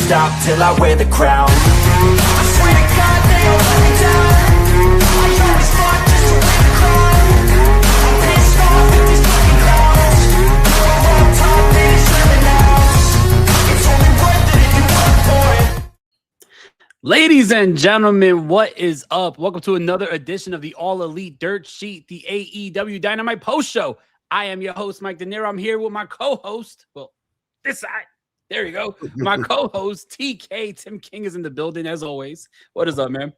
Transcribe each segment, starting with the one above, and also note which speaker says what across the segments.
Speaker 1: stop till I wear the crown. I swear to God they all let me down. I always fought just to win the crown. I'm pissed off at these fucking clowns. I'm on top, they deserve it now. It's only worth it if you work for it.
Speaker 2: Ladies and gentlemen, what is up? Welcome to another edition of the All Elite Dirt Sheet, the AEW Dynamite Post Show. I am your host, Mike De Niro. I'm here with my co-host, well, this side. There you go. My co-host, TK. Tim King is in the building, as always. What is up, man?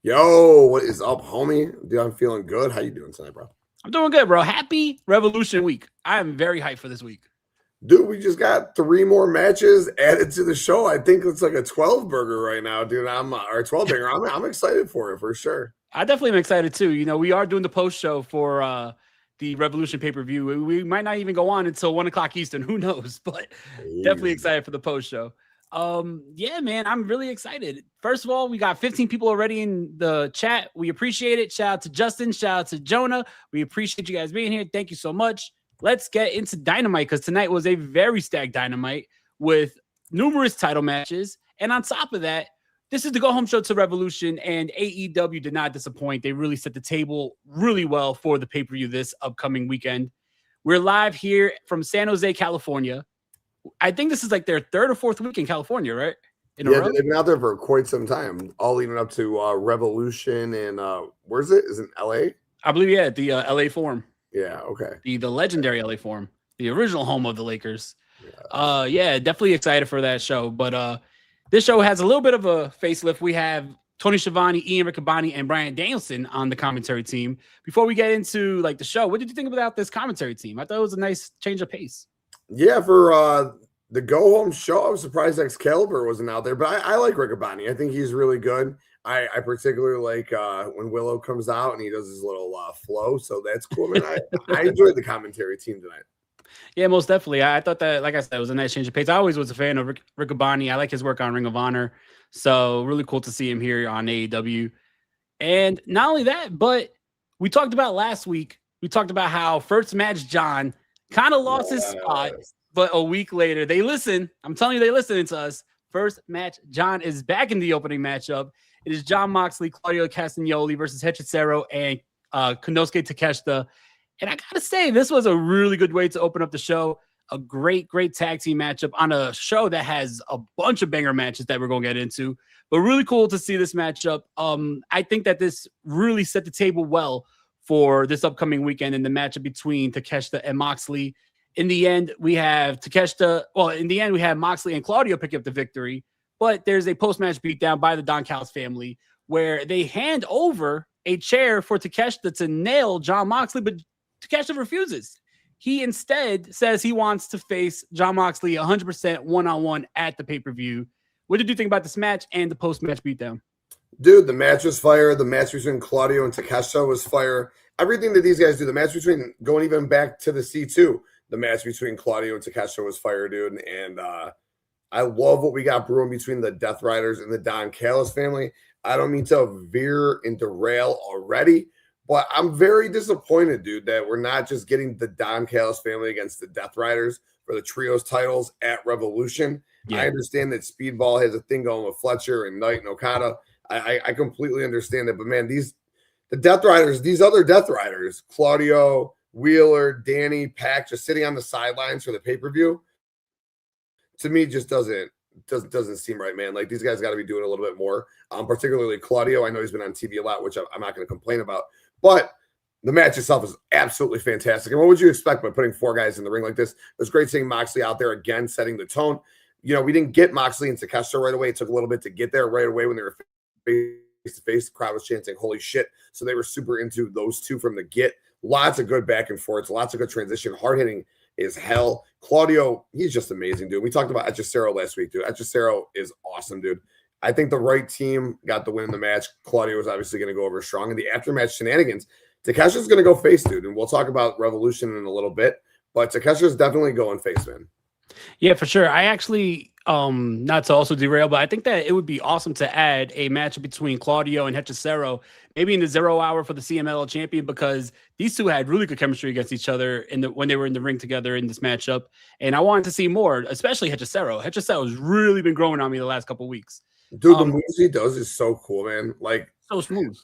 Speaker 3: Yo, what is up, homie? Dude, I'm feeling good. How you doing tonight, bro?
Speaker 2: I'm doing good, bro. Happy Revolution Week. I am very hyped for this week.
Speaker 3: Dude, we just got 3 more matches added to the show. I think it's like a 12 burger right now, dude. Or 12 burger. I'm excited for it for sure.
Speaker 2: I definitely am excited too. You know, we are doing the post show for the Revolution pay-per-view. We might not even go on until 1 o'clock Eastern. Who knows? But definitely excited for the post show. Yeah, man, I'm really excited. First of all, we got 15 people already in the chat. We appreciate it. Shout out to Justin. Shout out to Jonah. We appreciate you guys being here. Thank you so much. Let's get into Dynamite, because tonight was a very stacked Dynamite with numerous title matches. And on top of that, this is the go-home show to Revolution, and AEW did not disappoint. They really set the table really well for the pay-per-view this upcoming weekend. We're live here from San Jose, California. I think this is like their 3rd or 4th week in California, right? They've
Speaker 3: been out there for quite some time, all leading up to Revolution. And where's it? Is it LA?
Speaker 2: I believe, yeah, the LA Forum.
Speaker 3: Yeah, okay.
Speaker 2: The legendary LA Forum, the original home of the Lakers. Yeah, definitely excited for that show. But this show has a little bit of a facelift. We have Tony Schiavone, Ian Riccaboni, and Bryan Danielson on the commentary team. Before we get into like the show, what did you think about this commentary team? I thought it was a nice change of pace.
Speaker 3: Yeah, for the go-home show, I was surprised Excalibur wasn't out there, but I like Riccaboni. I think he's really good. I particularly like when Willow comes out and he does his little flow, so that's cool, man. I enjoyed the commentary team tonight.
Speaker 2: Yeah, most definitely. I thought that, like I said, it was a nice change of pace. I always was a fan of Riccaboni. I like his work on Ring of Honor, so really cool to see him here on AEW. And not only that, but we talked about last week, we talked about how First Match John kind of lost his spot, but a week later, they listen. I'm telling you, they listening to us. First Match John is back in the opening matchup. It is Jon Moxley, Claudio Castagnoli versus Hechicero and Konosuke Takeshita. And I got to say, this was a really good way to open up the show. A great, great tag team matchup on a show that has a bunch of banger matches that we're going to get into. But really cool to see this matchup. I think that this really set the table well for this upcoming weekend in the matchup between Takeshita and Moxley. In the end, we have we have Moxley and Claudio pick up the victory. But there's a post-match beatdown by the Don Callis family where they hand over a chair for Takeshita to nail Jon Moxley, but Takeshita refuses. He instead says he wants to face Jon Moxley 100% one-on-one at the pay-per-view. What did you think about this match and the post-match beatdown?
Speaker 3: Dude, the match was fire. The match between Claudio and Takeshita was fire. Everything that these guys do, the match between going even back to the C2, the match between Claudio and Takeshita was fire, dude. And I love what we got brewing between the Death Riders and the Don Callis family. I don't mean to veer and derail already, but I'm very disappointed, dude, that we're not just getting the Don Callis family against the Death Riders for the trios titles at Revolution. Yeah. I understand that Speedball has a thing going with Fletcher and Knight and Okada. I completely understand that, but man, the Death Riders, these other Death Riders, Claudio, Wheeler, Danny, Pac, just sitting on the sidelines for the pay-per-view, to me just doesn't seem right, man. Like, these guys got to be doing a little bit more, particularly Claudio. I know he's been on TV a lot, which I'm not going to complain about, but the match itself is absolutely fantastic. And what would you expect by putting 4 guys in the ring like this? It was great seeing Moxley out there again, setting the tone. You know, we didn't get Moxley and Takeshita right away. It took a little bit to get there right away when they were face to face. The crowd was chanting, "Holy shit." So they were super into those two from the get. Lots of good back and forth, lots of good transition. Hard hitting is hell. Claudio, he's just amazing, dude. We talked about Hechicero last week, dude. Hechicero is awesome, dude. I think the right team got the win in the match. Claudio was obviously going to go over strong. In the aftermatch shenanigans, Takeshi's going to go face, dude. And we'll talk about Revolution in a little bit. But Takeshi's definitely going face, man.
Speaker 2: Yeah, for sure. I actually, not to also derail, but I think that it would be awesome to add a match between Claudio and Hechicero, maybe in the 0 hour for the CMLL champion, because these two had really good chemistry against each other when they were in the ring together in this matchup. And I wanted to see more, especially Hechicero. Hechicero's really been growing on me the last couple of weeks.
Speaker 3: Dude, the moves he does is so cool, man. Like,
Speaker 2: So smooth.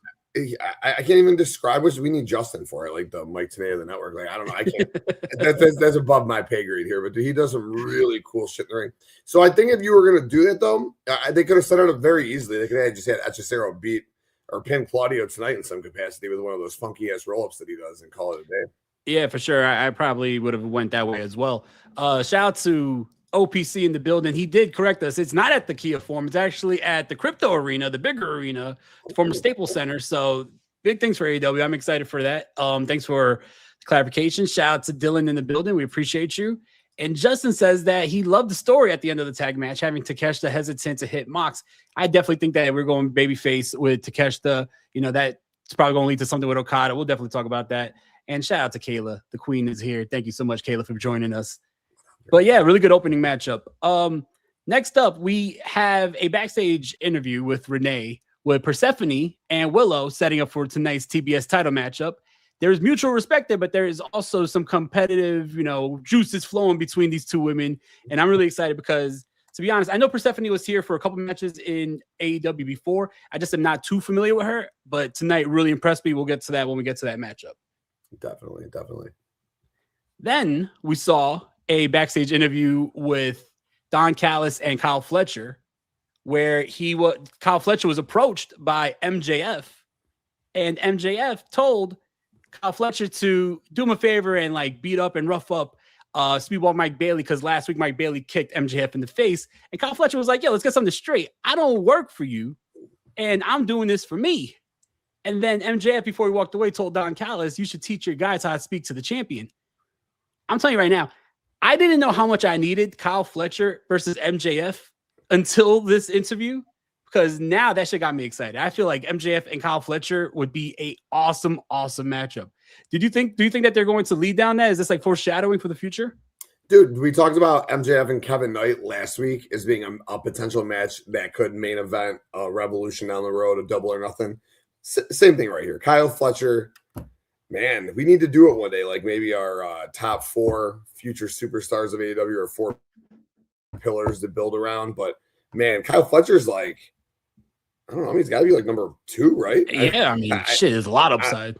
Speaker 3: I can't even describe what we need Justin for it, like the Mike Tenay of the network. Like, I don't know. I can't. that's above my pay grade here, but he does some really cool shit in the ring. So I think if you were going to do that, though, they could have set it up very easily. They could have just had Hechicero beat or pin Claudio tonight in some capacity with one of those funky ass roll ups that he does and call it a day.
Speaker 2: Yeah, for sure. I probably would have went that way as well. Shout out to OPC in the building. He did correct us. It's not at the Kia Forum. It's actually at the Crypto Arena, the bigger arena, former Staples Center. So big things for AEW. I'm excited for that. Thanks for the clarification. Shout out to Dylan in the building. We appreciate you. And Justin says that he loved the story at the end of the tag match, having Takeshita hesitant to hit Mox. I definitely think that we're going babyface with Takeshita. You know, that's probably going to lead to something with Okada. We'll definitely talk about that. And shout out to Kayla. The queen is here. Thank you so much, Kayla, for joining us. But yeah, really good opening matchup. Next up, we have a backstage interview with Renee, with Persephone and Willow setting up for tonight's TBS title matchup. There's mutual respect there, but there is also some competitive, juices flowing between these two women. And I'm really excited because, to be honest, I know Persephone was here for a couple matches in AEW before. I just am not too familiar with her, but tonight really impressed me. We'll get to that when we get to that matchup.
Speaker 3: Definitely.
Speaker 2: Then we saw a backstage interview with Don Callis and Kyle Fletcher, where Kyle Fletcher was approached by MJF, and MJF told Kyle Fletcher to do him a favor and beat up and rough up Speedball Mike Bailey, because last week Mike Bailey kicked MJF in the face, and Kyle Fletcher was like, "Yo, let's get something straight. I don't work for you, and I'm doing this for me." And then MJF, before he walked away, told Don Callis, "You should teach your guys how to speak to the champion." I'm telling you right now, I didn't know how much I needed Kyle Fletcher versus MJF until this interview, because now that shit got me excited. I feel like MJF and Kyle Fletcher would be a awesome matchup. Do you think that they're going to lead down that? Is this foreshadowing for the future?
Speaker 3: Dude, we talked about MJF and Kevin Knight last week as being a potential match that could main event a Revolution down the road, a Double or Nothing. Same thing right here. Kyle Fletcher, man, we need to do it one day. Like maybe our top 4 future superstars of AEW or 4 pillars to build around. But man, Kyle Fletcher's I don't know. He's got to be number 2, right?
Speaker 2: Yeah, shit, there's a lot upside.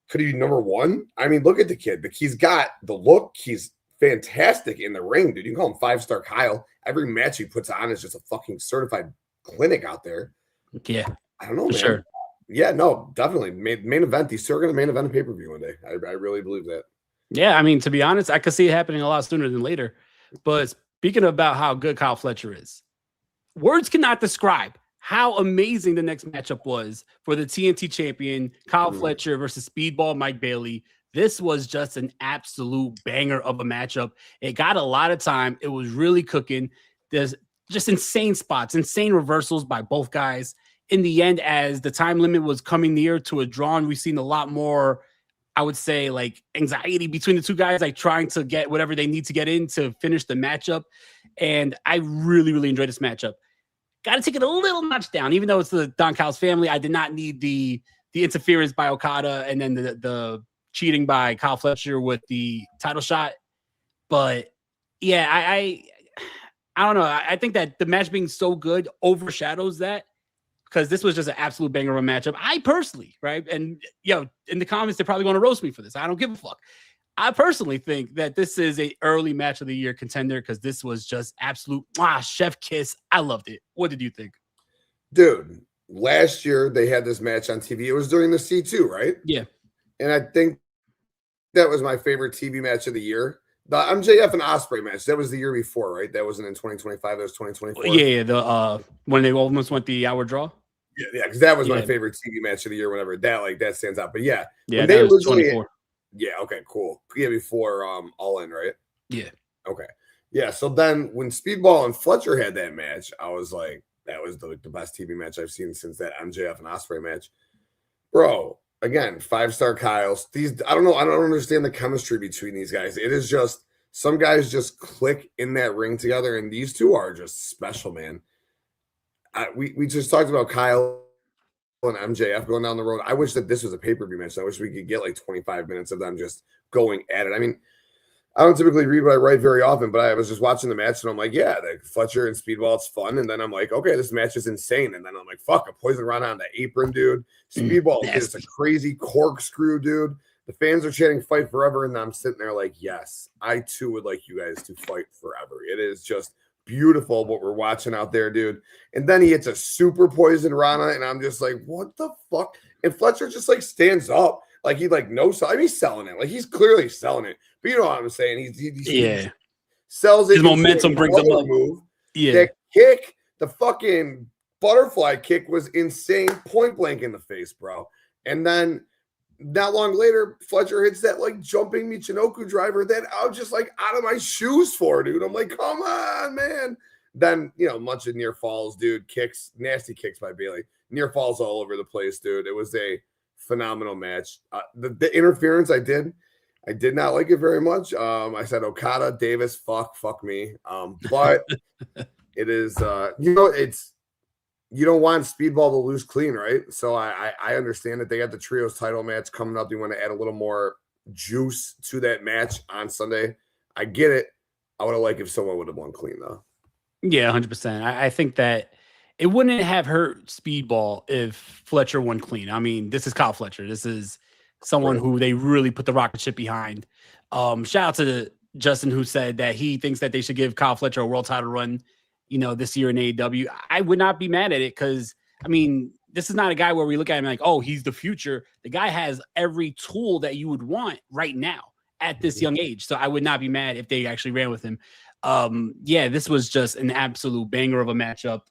Speaker 3: Could he be number 1? Look at the kid. He's got the look. He's fantastic in the ring, dude. You can call him 5-star Kyle. Every match he puts on is just a fucking certified clinic out there.
Speaker 2: Yeah,
Speaker 3: I don't know,
Speaker 2: for
Speaker 3: man.
Speaker 2: sure.
Speaker 3: Yeah, no, definitely. Main event. These two are going to main event a pay-per-view one day. I really believe that.
Speaker 2: Yeah, to be honest, I could see it happening a lot sooner than later. But speaking about how good Kyle Fletcher is, words cannot describe how amazing the next matchup was for the TNT champion, Kyle Fletcher versus Speedball Mike Bailey. This was just an absolute banger of a matchup. It got a lot of time. It was really cooking. There's just insane spots, insane reversals by both guys. In the end, as the time limit was coming near to a draw, and we've seen a lot more, I would say, anxiety between the two guys, trying to get whatever they need to get in to finish the matchup. And I really, really enjoyed this matchup. Got to take it a little notch down, even though it's the Don Callis family. I did not need the interference by Okada and then the cheating by Kyle Fletcher with the title shot. But yeah, I don't know. I think that the match being so good overshadows that, because this was just an absolute banger of a matchup. I personally, right? And, in the comments, they're probably going to roast me for this. I don't give a fuck. I personally think that this is a early match of the year contender, because this was just absolute chef kiss. I loved it. What did you think?
Speaker 3: Dude, last year they had this match on TV. It was during the C2, right?
Speaker 2: Yeah.
Speaker 3: And I think that was my favorite TV match of the year. The MJF and Ospreay match, that was the year before, right? That wasn't in 2025. That was 2024.
Speaker 2: Yeah. The when they almost went the hour draw.
Speaker 3: Yeah, because that was my favorite TV match of the year. Whenever that stands out. But yeah,
Speaker 2: that was 24.
Speaker 3: Yeah. Okay. Cool. Yeah. Before Allin, right?
Speaker 2: Yeah.
Speaker 3: Okay. Yeah. So then when Speedball and Fletcher had that match, I was like, that was the best TV match I've seen since that MJF and Ospreay match, bro. Again, 5-star Kyles. I don't know. I don't understand the chemistry between these guys. It is just some guys just click in that ring together, and these two are just special, man. We just talked about Kyle and MJF going down the road. I wish that this was a pay-per-view match. I wish we could get like 25 minutes of them just going at it. I mean, I don't typically read what I write very often, but I was just watching the match and I'm like, yeah, the Fletcher and Speedball, it's fun. And then I'm like, okay, this match is insane. And then I'm like, fuck, a poison run on the apron, dude. Speedball is a crazy corkscrew, dude. The fans are chanting fight forever. And I'm sitting there like, yes, I too would like you guys to fight forever. It is just beautiful what we're watching out there, dude. And then he hits a super poison Rana, and I'm just like, what the fuck? And Fletcher just like stands up. Like he like knows. I mean, he's selling it. Like he's clearly selling it. But you know what I'm saying? He sells it.
Speaker 2: His momentum brings him up.
Speaker 3: Move. Yeah. That kick, the fucking butterfly kick was insane, point blank in the face, bro. And then not long later, Fletcher hits that like jumping Michinoku driver that I was just like out of my shoes for, dude. I'm like, come on, man. Then, you know, much of near falls, dude. Kicks, nasty kicks by Bailey. Near falls all over the place, dude. It was a phenomenal match. The interference I did not like it very much. I said Okada, Davis, fuck me. But it is, you know, it's, you don't want Speedball to lose clean, right? So I understand that they got the trios title match coming up. You want to add a little more juice to that match on Sunday. I get it. I would have liked if someone would have won clean though.
Speaker 2: Yeah, 100%. I think that it wouldn't have hurt Speedball if Fletcher won clean. I mean, this is Kyle Fletcher. This is someone who they really put the rocket ship behind. Shout out to Justin, who said that he thinks that they should give Kyle Fletcher a world title run, you know, this year in AEW. I would not be mad at it because, I mean, this is not a guy where we look at him like, oh, he's the future. The guy has every tool that you would want right now at this young age. So I would not be mad if they actually ran with him. Yeah, this was just an absolute banger of a matchup.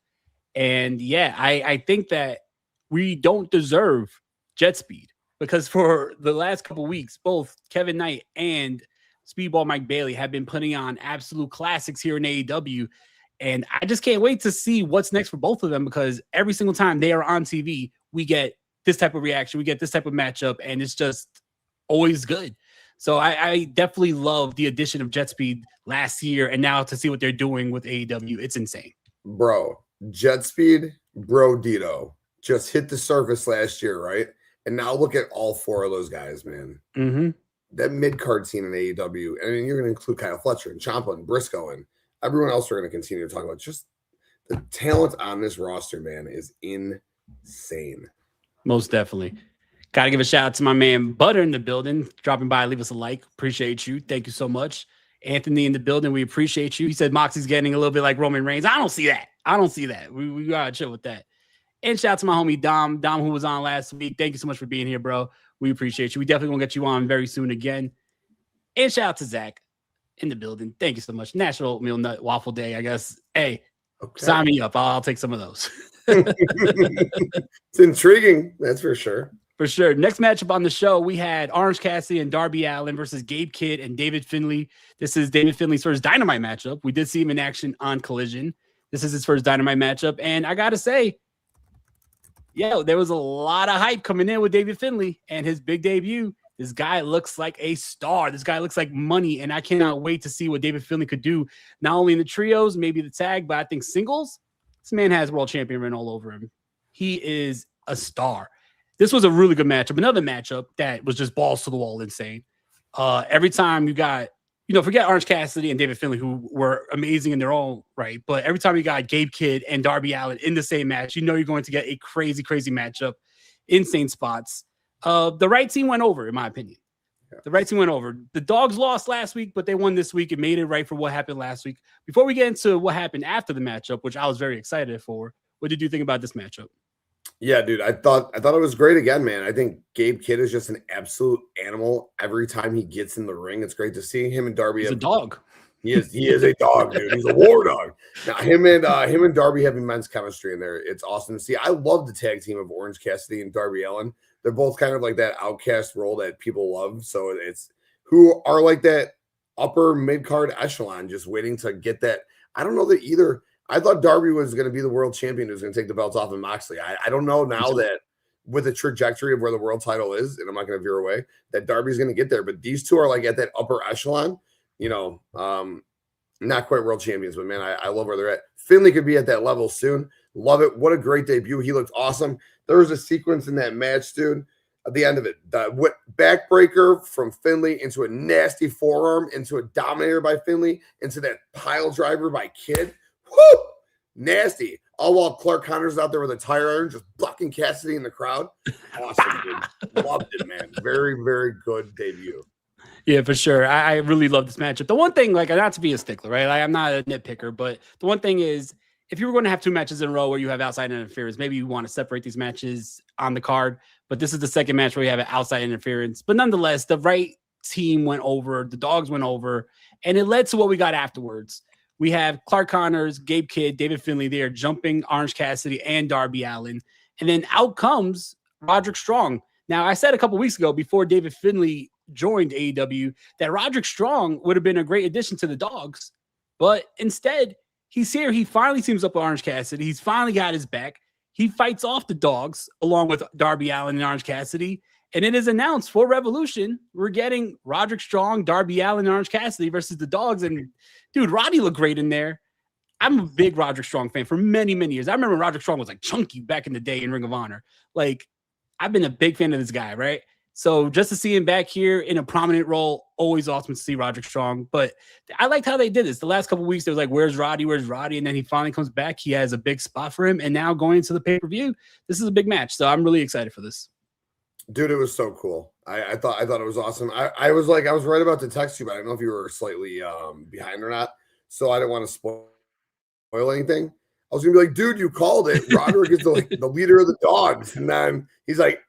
Speaker 2: And yeah, I think that we don't deserve jet speed because for the last couple weeks, both Kevin Knight and Speedball Mike Bailey have been putting on absolute classics here in AEW. And I just can't wait to see what's next for both of them because every single time they are on TV, we get this type of reaction. We get this type of matchup, and it's just always good. So I definitely love the addition of Jet Speed last year, and now to see what they're doing with AEW, it's insane.
Speaker 3: Bro, Jet Speed, Bro Dito just hit the surface last year, right? And now look at all four of those guys, man.
Speaker 2: Mm-hmm.
Speaker 3: That mid-card scene in AEW, I mean, you're going to include Kyle Fletcher and Ciampa and Briscoe and everyone else we're going to continue to talk about. Just the talent on this roster, man, is insane.
Speaker 2: Most definitely. Got to give a shout out to my man Butter in the building, dropping by, leave us a like. Appreciate you. Thank you so much. Anthony in the building, we appreciate you. He said Moxie's getting a little bit like Roman Reigns. I don't see that. We got to chill with that. And shout out to my homie Dom, who was on last week. Thank you so much for being here, bro. We appreciate you. We definitely going to get you on very soon again. And shout out to Zach in the building. Thank you so much. National Oatmeal Nut Waffle Day, I guess. Hey, sign me up. I'll take some of those.
Speaker 3: It's intriguing. That's for sure.
Speaker 2: For sure. Next matchup on the show, we had Orange Cassidy and Darby Allin versus Gabe Kidd and David Finlay. This is David Finlay's first Dynamite matchup. We did see him in action on Collision. This is his first Dynamite matchup. And I got to say, there was a lot of hype coming in with David Finlay and his big debut. This guy looks like a star. This guy looks like money. And I cannot wait to see what David Finlay could do, not only in the trios, maybe the tag, but I think singles. This man has world champion written all over him. He is a star. This was a really good matchup. Another matchup that was just balls to the wall insane. Every time you got, forget Orange Cassidy and David Finlay, who were amazing in their own right. But every time you got Gabe Kidd and Darby Allin in the same match, you're going to get a crazy, crazy matchup. Insane spots. The right team went over, in my opinion. The right team went over. The Dogs lost last week, but they won this week. It made it right for what happened last week. Before we get into what happened after the matchup, which I was very excited for, what did you think about this matchup?
Speaker 3: Yeah, dude, I thought it was great again, man. I think Gabe Kidd is just an absolute animal every time he gets in the ring. It's great to see him and Darby.
Speaker 2: He's a dog.
Speaker 3: He is a dog, dude. He's a war dog. Now him and Darby have immense chemistry in there. It's awesome to see. I love the tag team of Orange Cassidy and Darby Allin. They're both kind of like that outcast role that people love. So it's who are like that upper mid card echelon, just waiting to get that. I don't know that either. I thought Darby was going to be the world champion who's going to take the belts off of Moxley. I don't know now that with the trajectory of where the world title is, and I'm not going to veer away, that Darby's going to get there. But these two are like at that upper echelon. not quite world champions, but man, I love where they're at. Finlay could be at that level soon. Love it. What a great debut. He looked awesome. There was a sequence in that match, dude. At the end of it, the backbreaker from Finlay into a nasty forearm, into a dominator by Finlay, into that pile driver by Kidd. Whoo! Nasty. All while Clark Connor's out there with a tire iron, just bucking Cassidy in the crowd. Awesome, dude. Loved it, man. Very, very good debut.
Speaker 2: Yeah, for sure. I really love this matchup. The one thing, like, not to be a stickler, right? Like, I'm not a nitpicker, but the one thing is, if you were going to have 2 matches in a row where you have outside interference, maybe you want to separate these matches on the card. But this is the second match where you have an outside interference. But nonetheless, the right team went over, the dogs went over, and it led to what we got afterwards. We have Clark Connors, Gabe Kidd, David Finlay there jumping Orange Cassidy and Darby Allin. And then out comes Roderick Strong. Now, I said a couple weeks ago before David Finlay joined AEW that Roderick Strong would have been a great addition to the dogs. But instead, he's here. He finally teams up with Orange Cassidy. He's finally got his back. He fights off the dogs along with Darby Allin and Orange Cassidy. And it is announced for Revolution, we're getting Roderick Strong, Darby Allin, and Orange Cassidy versus the dogs. And dude, Roddy looked great in there. I'm a big Roderick Strong fan for many, many years. I remember Roderick Strong was like chunky back in the day in Ring of Honor. Like, I've been a big fan of this guy, right? So just to see him back here in a prominent role, always awesome to see Roderick Strong. But I liked how they did this. The last couple of weeks, they was like, where's Roddy? Where's Roddy? And then he finally comes back. He has a big spot for him. And now going into the pay-per-view, this is a big match. So I'm really excited for this.
Speaker 3: Dude, it was so cool. I thought it was awesome. I was right about to text you, but I don't know if you were slightly behind or not. So I didn't want to spoil anything. I was gonna be like, dude, you called it. Roderick is the leader of the dogs. And then he's like,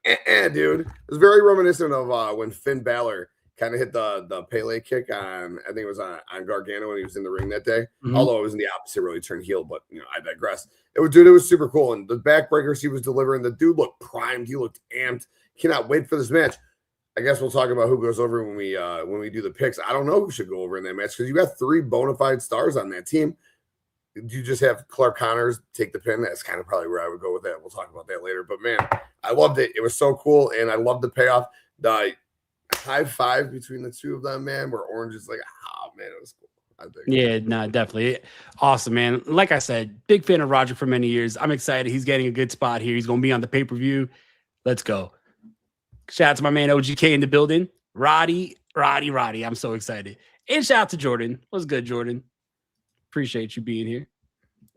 Speaker 3: dude. It was very reminiscent of when Finn Balor kind of hit the Pele kick on, I think it was on Gargano when he was in the ring that day. Mm-hmm. Although it was in the opposite, really turned heel, but I digress. It was super cool. And the backbreakers he was delivering, the dude looked primed, he looked amped. Cannot wait for this match. I guess we'll talk about who goes over when we do the picks. I don't know who should go over in that match because you got 3 bona fide stars on that team. You just have Clark Connors take the pin. That's kind of probably where I would go with that. We'll talk about that later. But man, I loved it. It was so cool, and I loved the payoff. The high five between the two of them, man, where Orange is like, oh man, it was cool. I think. Yeah,
Speaker 2: no, definitely awesome, man. Like I said, big fan of Roger for many years. I'm excited. He's getting a good spot here. He's going to be on the pay-per-view. Let's go. Shout out to my man OGK in the building. Roddy. I'm so excited. And shout out to Jordan. What's good, Jordan? Appreciate you being here.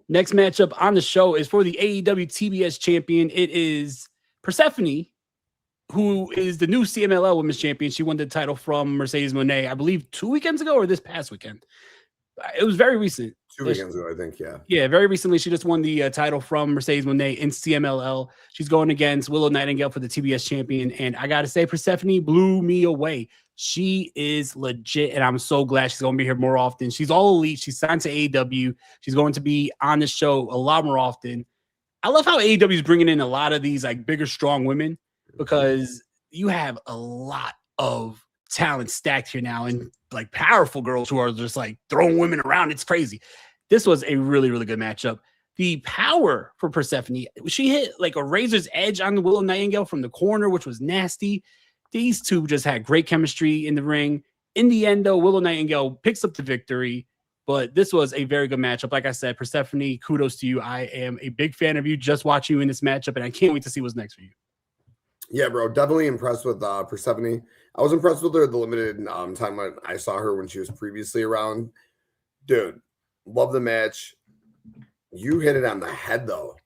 Speaker 2: Next matchup on the show is for the AEW TBS champion. It is Persephone, who is the new CMLL Women's Champion. She won the title from Mercedes Moné, I believe 2 weekends ago or this past weekend. It was very recent.
Speaker 3: 2 weekends ago, I think, yeah.
Speaker 2: Yeah, very recently. She just won the title from Mercedes Moné in CMLL. She's going against Willow Nightingale for the TBS champion. And I got to say, Persephone blew me away. She is legit, and I'm so glad she's going to be here more often. She's all elite. She's signed to AEW. She's going to be on the show a lot more often. I love how AEW is bringing in a lot of these like bigger, strong women because you have a lot of talent stacked here now and like powerful girls who are just like throwing women around. It's crazy. This was a really, really good matchup. The power for Persephone, she hit like a razor's edge on the Willow Nightingale from the corner, which was nasty. These two just had great chemistry in the ring. In the end, though, Willow Nightingale picks up the victory, but this was a very good matchup. Like I said, Persephone, kudos to you. I am a big fan of you just watching you in this matchup, and I can't wait to see what's next for you.
Speaker 3: Yeah, bro, definitely impressed with Persephone. I was impressed with her the limited time when I saw her when she was previously around. Dude, love the match. You hit it on the head, though.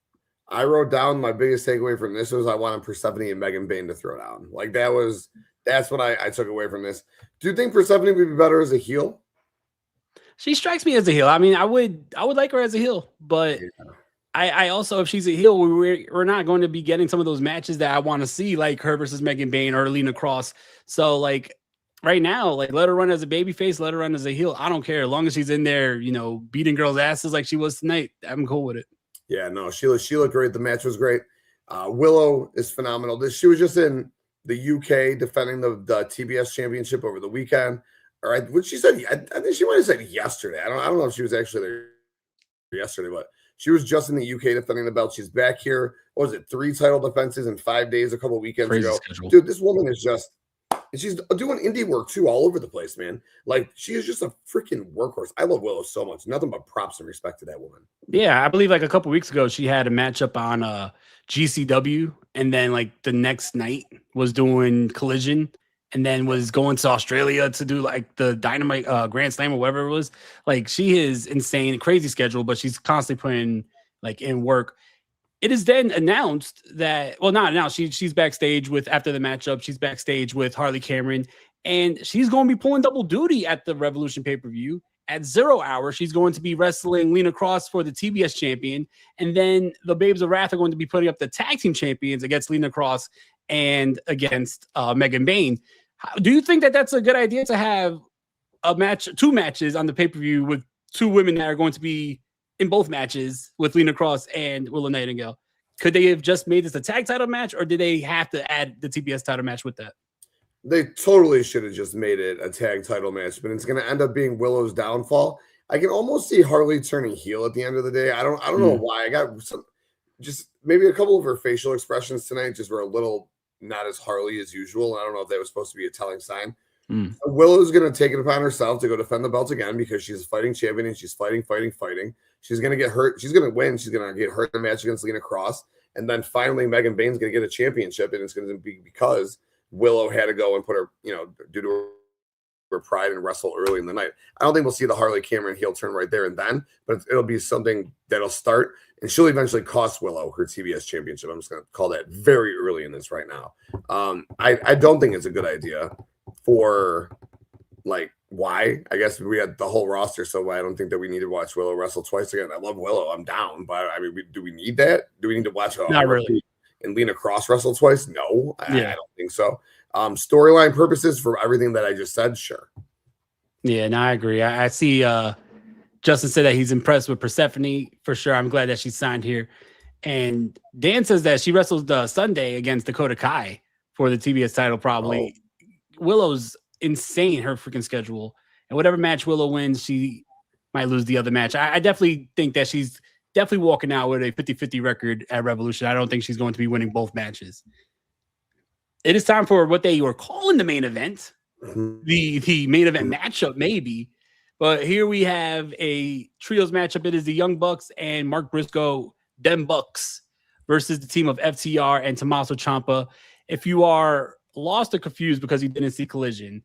Speaker 3: I wrote down my biggest takeaway from this was I wanted Persephone and Megan Bayne to throw down. Like that's what I took away from this. Do you think Persephone would be better as a heel?
Speaker 2: She strikes me as a heel. I mean, I would like her as a heel, but yeah. I also, if she's a heel, we're not going to be getting some of those matches that I want to see, like her versus Megan Bayne or Alina Cross. So like right now, like let her run as a babyface, let her run as a heel. I don't care. As long as she's in there, beating girls' asses like she was tonight, I'm cool with it.
Speaker 3: Yeah, no, she looked great. The match was great. Willow is phenomenal. She was just in the UK defending the TBS championship over the weekend. All right, what she said, I think she might have said yesterday. I don't know if she was actually there yesterday, but she was just in the UK defending the belt. She's back here. What was it? 3 title defenses in 5 days, a couple weekends ago. Schedule. Dude, this woman is just And she's doing indie work too, all over the place, man. Like, she is just a freaking workhorse. I love Willow so much. Nothing but props and respect to that woman.
Speaker 2: Yeah, I believe like a couple weeks ago she had a matchup on GCW, and then like the next night was doing Collision, and then was going to Australia to do like the Dynamite Grand Slam or whatever it was. Like, she is insane, crazy schedule, but she's constantly putting like in work. It is then announced that, well, not announced. She's backstage with, after the matchup, she's backstage with Harley Cameron, and she's going to be pulling double duty at the Revolution pay-per-view. At 0 hour, she's going to be wrestling Lena Cross for the TBS champion, and then the Babes of Wrath are going to be putting up the tag team champions against Lena Cross and against Megan Bayne. Do you think that that's a good idea to have a match, 2 matches on the pay-per-view with 2 women that are going to be in both matches with Lena Cross and Willow Nightingale? Could they have just made this a tag title match, or did they have to add the TBS title match with that?
Speaker 3: They totally should have just made it a tag title match, but it's going to end up being Willow's downfall. I can almost see Harley turning heel at the end of the day. I don't know why. I got some, just maybe a couple of her facial expressions tonight just were a little not as Harley as usual. I don't know if that was supposed to be a telling sign. Willow's going to take it upon herself to go defend the belt again because she's a fighting champion and she's fighting. She's going to get hurt. She's going to win. She's going to get hurt in a match against Lena Cross. And then finally, Megan Bayne's going to get a championship, and it's going to be because Willow had to go and put her, due to her pride and wrestle early in the night. I don't think we'll see the Harley Cameron heel turn right there and then, but it'll be something that'll start, and she'll eventually cost Willow her TBS championship. I'm just going to call that very early in this right now. I don't think it's a good idea for, like, why? I guess we had the whole roster, so I don't think that we need to watch Willow wrestle twice again. I love Willow. I'm down, but I mean, do we need that? Do we need to watch
Speaker 2: Not really.
Speaker 3: and Lena Cross wrestle twice? No, I don't think so. Storyline purposes for everything that I just said, sure.
Speaker 2: Yeah, no, I agree. I see Justin said that he's impressed with Persephone for sure. I'm glad that she signed here. And Dan says that she wrestled Sunday against Dakota Kai for the TBS title, probably. Willow's insane, her freaking schedule. And whatever match Willow wins, she might lose the other match. I definitely think that she's definitely walking out with a 50-50 record at Revolution. I don't think she's going to be winning both matches. It is time for what they were calling the main event. The main event matchup, maybe. But here we have a trios matchup. It is the Young Bucks and Mark Briscoe, Dem Bucks, versus the team of FTR and Tommaso Ciampa. If you are lost or confused because you didn't see Collision,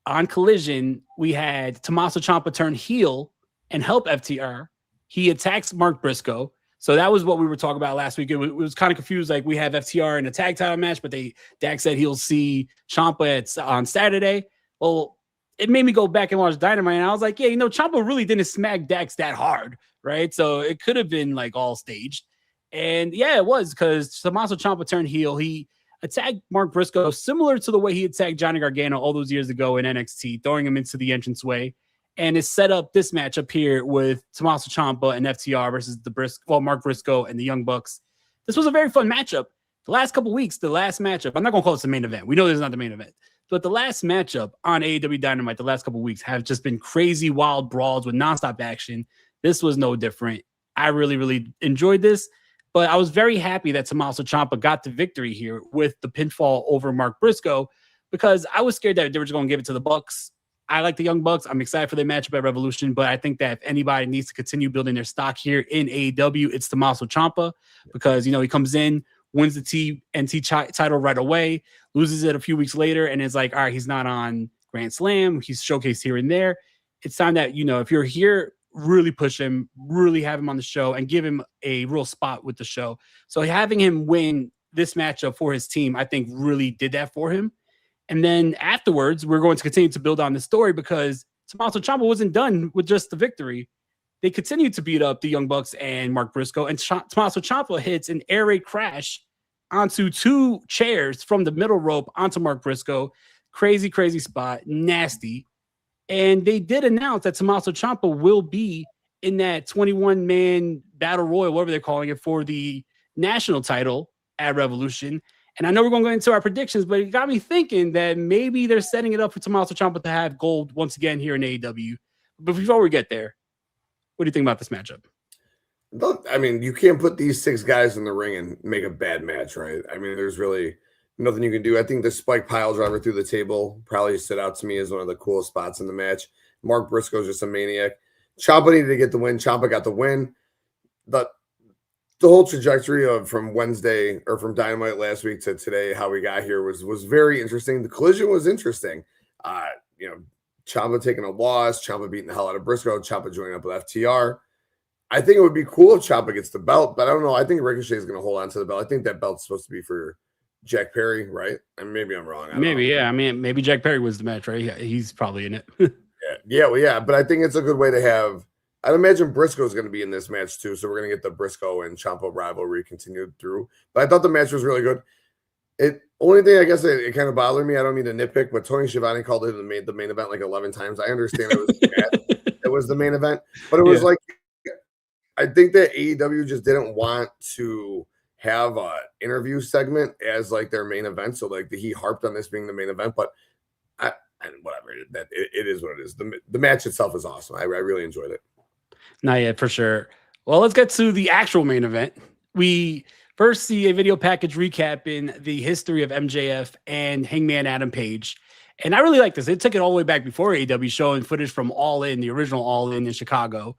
Speaker 2: on Collision, we had Tommaso Ciampa turn heel and help FTR. He attacks Mark Briscoe. So that was what we were talking about last week. It was kind of confused. Like, we have FTR in a tag title match, but Dak said he'll see Ciampa on Saturday. Well, it made me go back and watch Dynamite, and I was like, yeah, Ciampa really didn't smack Dax that hard, right? So it could have been like all staged. And yeah, it was, because Tommaso Ciampa turned heel. He attacked Mark Briscoe similar to the way he attacked Johnny Gargano all those years ago in NXT, throwing him into the entranceway. And it's set up this matchup here with Tommaso Ciampa and FTR versus Mark Briscoe and the Young Bucks. This was a very fun matchup. The last couple weeks, the last matchup, I'm not going to call this the main event. We know this is not the main event. But the last matchup on AEW Dynamite, the last couple weeks, have just been crazy, wild brawls with nonstop action. This was no different. I really, really enjoyed this. But I was very happy that Tommaso Ciampa got the victory here with the pinfall over Mark Briscoe, because I was scared that they were just going to give it to the Bucks. I like the Young Bucks. I'm excited for their matchup at Revolution, but I think that if anybody needs to continue building their stock here in AEW, it's Tommaso Ciampa, because, he comes in, wins the TNT title right away, loses it a few weeks later, and it's like, all right, he's not on Grand Slam. He's showcased here and there. It's time that, if you're here, really push him, really have him on the show and give him a real spot with the show. So having him win this matchup for his team, I think really did that for him. And then afterwards, we're going to continue to build on the story, because Tommaso Ciampa wasn't done with just the victory. They continued to beat up the Young Bucks and Mark Briscoe, and Tommaso Ciampa hits an air raid crash onto 2 chairs from the middle rope onto Mark Briscoe. Crazy, crazy spot. Nasty. And they did announce that Tommaso Ciampa will be in that 21-man battle royal, whatever they're calling it, for the national title at Revolution. And I know we're going to go into our predictions, but it got me thinking that maybe they're setting it up for Tommaso Ciampa to have gold once again here in AEW. But before we get there, what do you think about this matchup?
Speaker 3: I mean, you can't put these 6 guys in the ring and make a bad match, right? I mean, there's really Nothing you can do. I think the spike pile driver through the table probably stood out to me as one of the coolest spots in the match. Mark Briscoe's just a maniac. Ciampa needed to get the win. Ciampa got the win. The whole trajectory of from Wednesday or from Dynamite last week to today, how we got here was very interesting. The collision was interesting. Ciampa taking a loss, Ciampa beating the hell out of Briscoe, Ciampa joining up with FTR. I think it would be cool if Ciampa gets the belt, but I don't know. I think Ricochet is going to hold on to the belt. I think that belt's supposed to be for Jack Perry, right? And maybe I'm wrong.
Speaker 2: Yeah. I mean, maybe Jack Perry was the match, right? Yeah, he's probably in it.
Speaker 3: Yeah. But I think it's a good way to have. I'd imagine Briscoe's going to be in this match too, so we're going to get the Briscoe and Ciampa rivalry continued through. But I thought the match was really good. Only thing I guess it kind of bothered me. I don't mean to nitpick, but Tony Schiavone called it the main event like 11 times. I understand it was it was the main event, but it was like I think that AEW just didn't want to have a interview segment as like their main event. So like he harped on this being the main event, but whatever. It is what it is. The match itself is awesome. I really enjoyed it.
Speaker 2: Not yet, for sure. Well, let's get to the actual main event. We first see a video package recapping the history of MJF and Hangman Adam Page. And I really like this. It took it all the way back before AEW, showing footage from Allin, the original Allin in Chicago,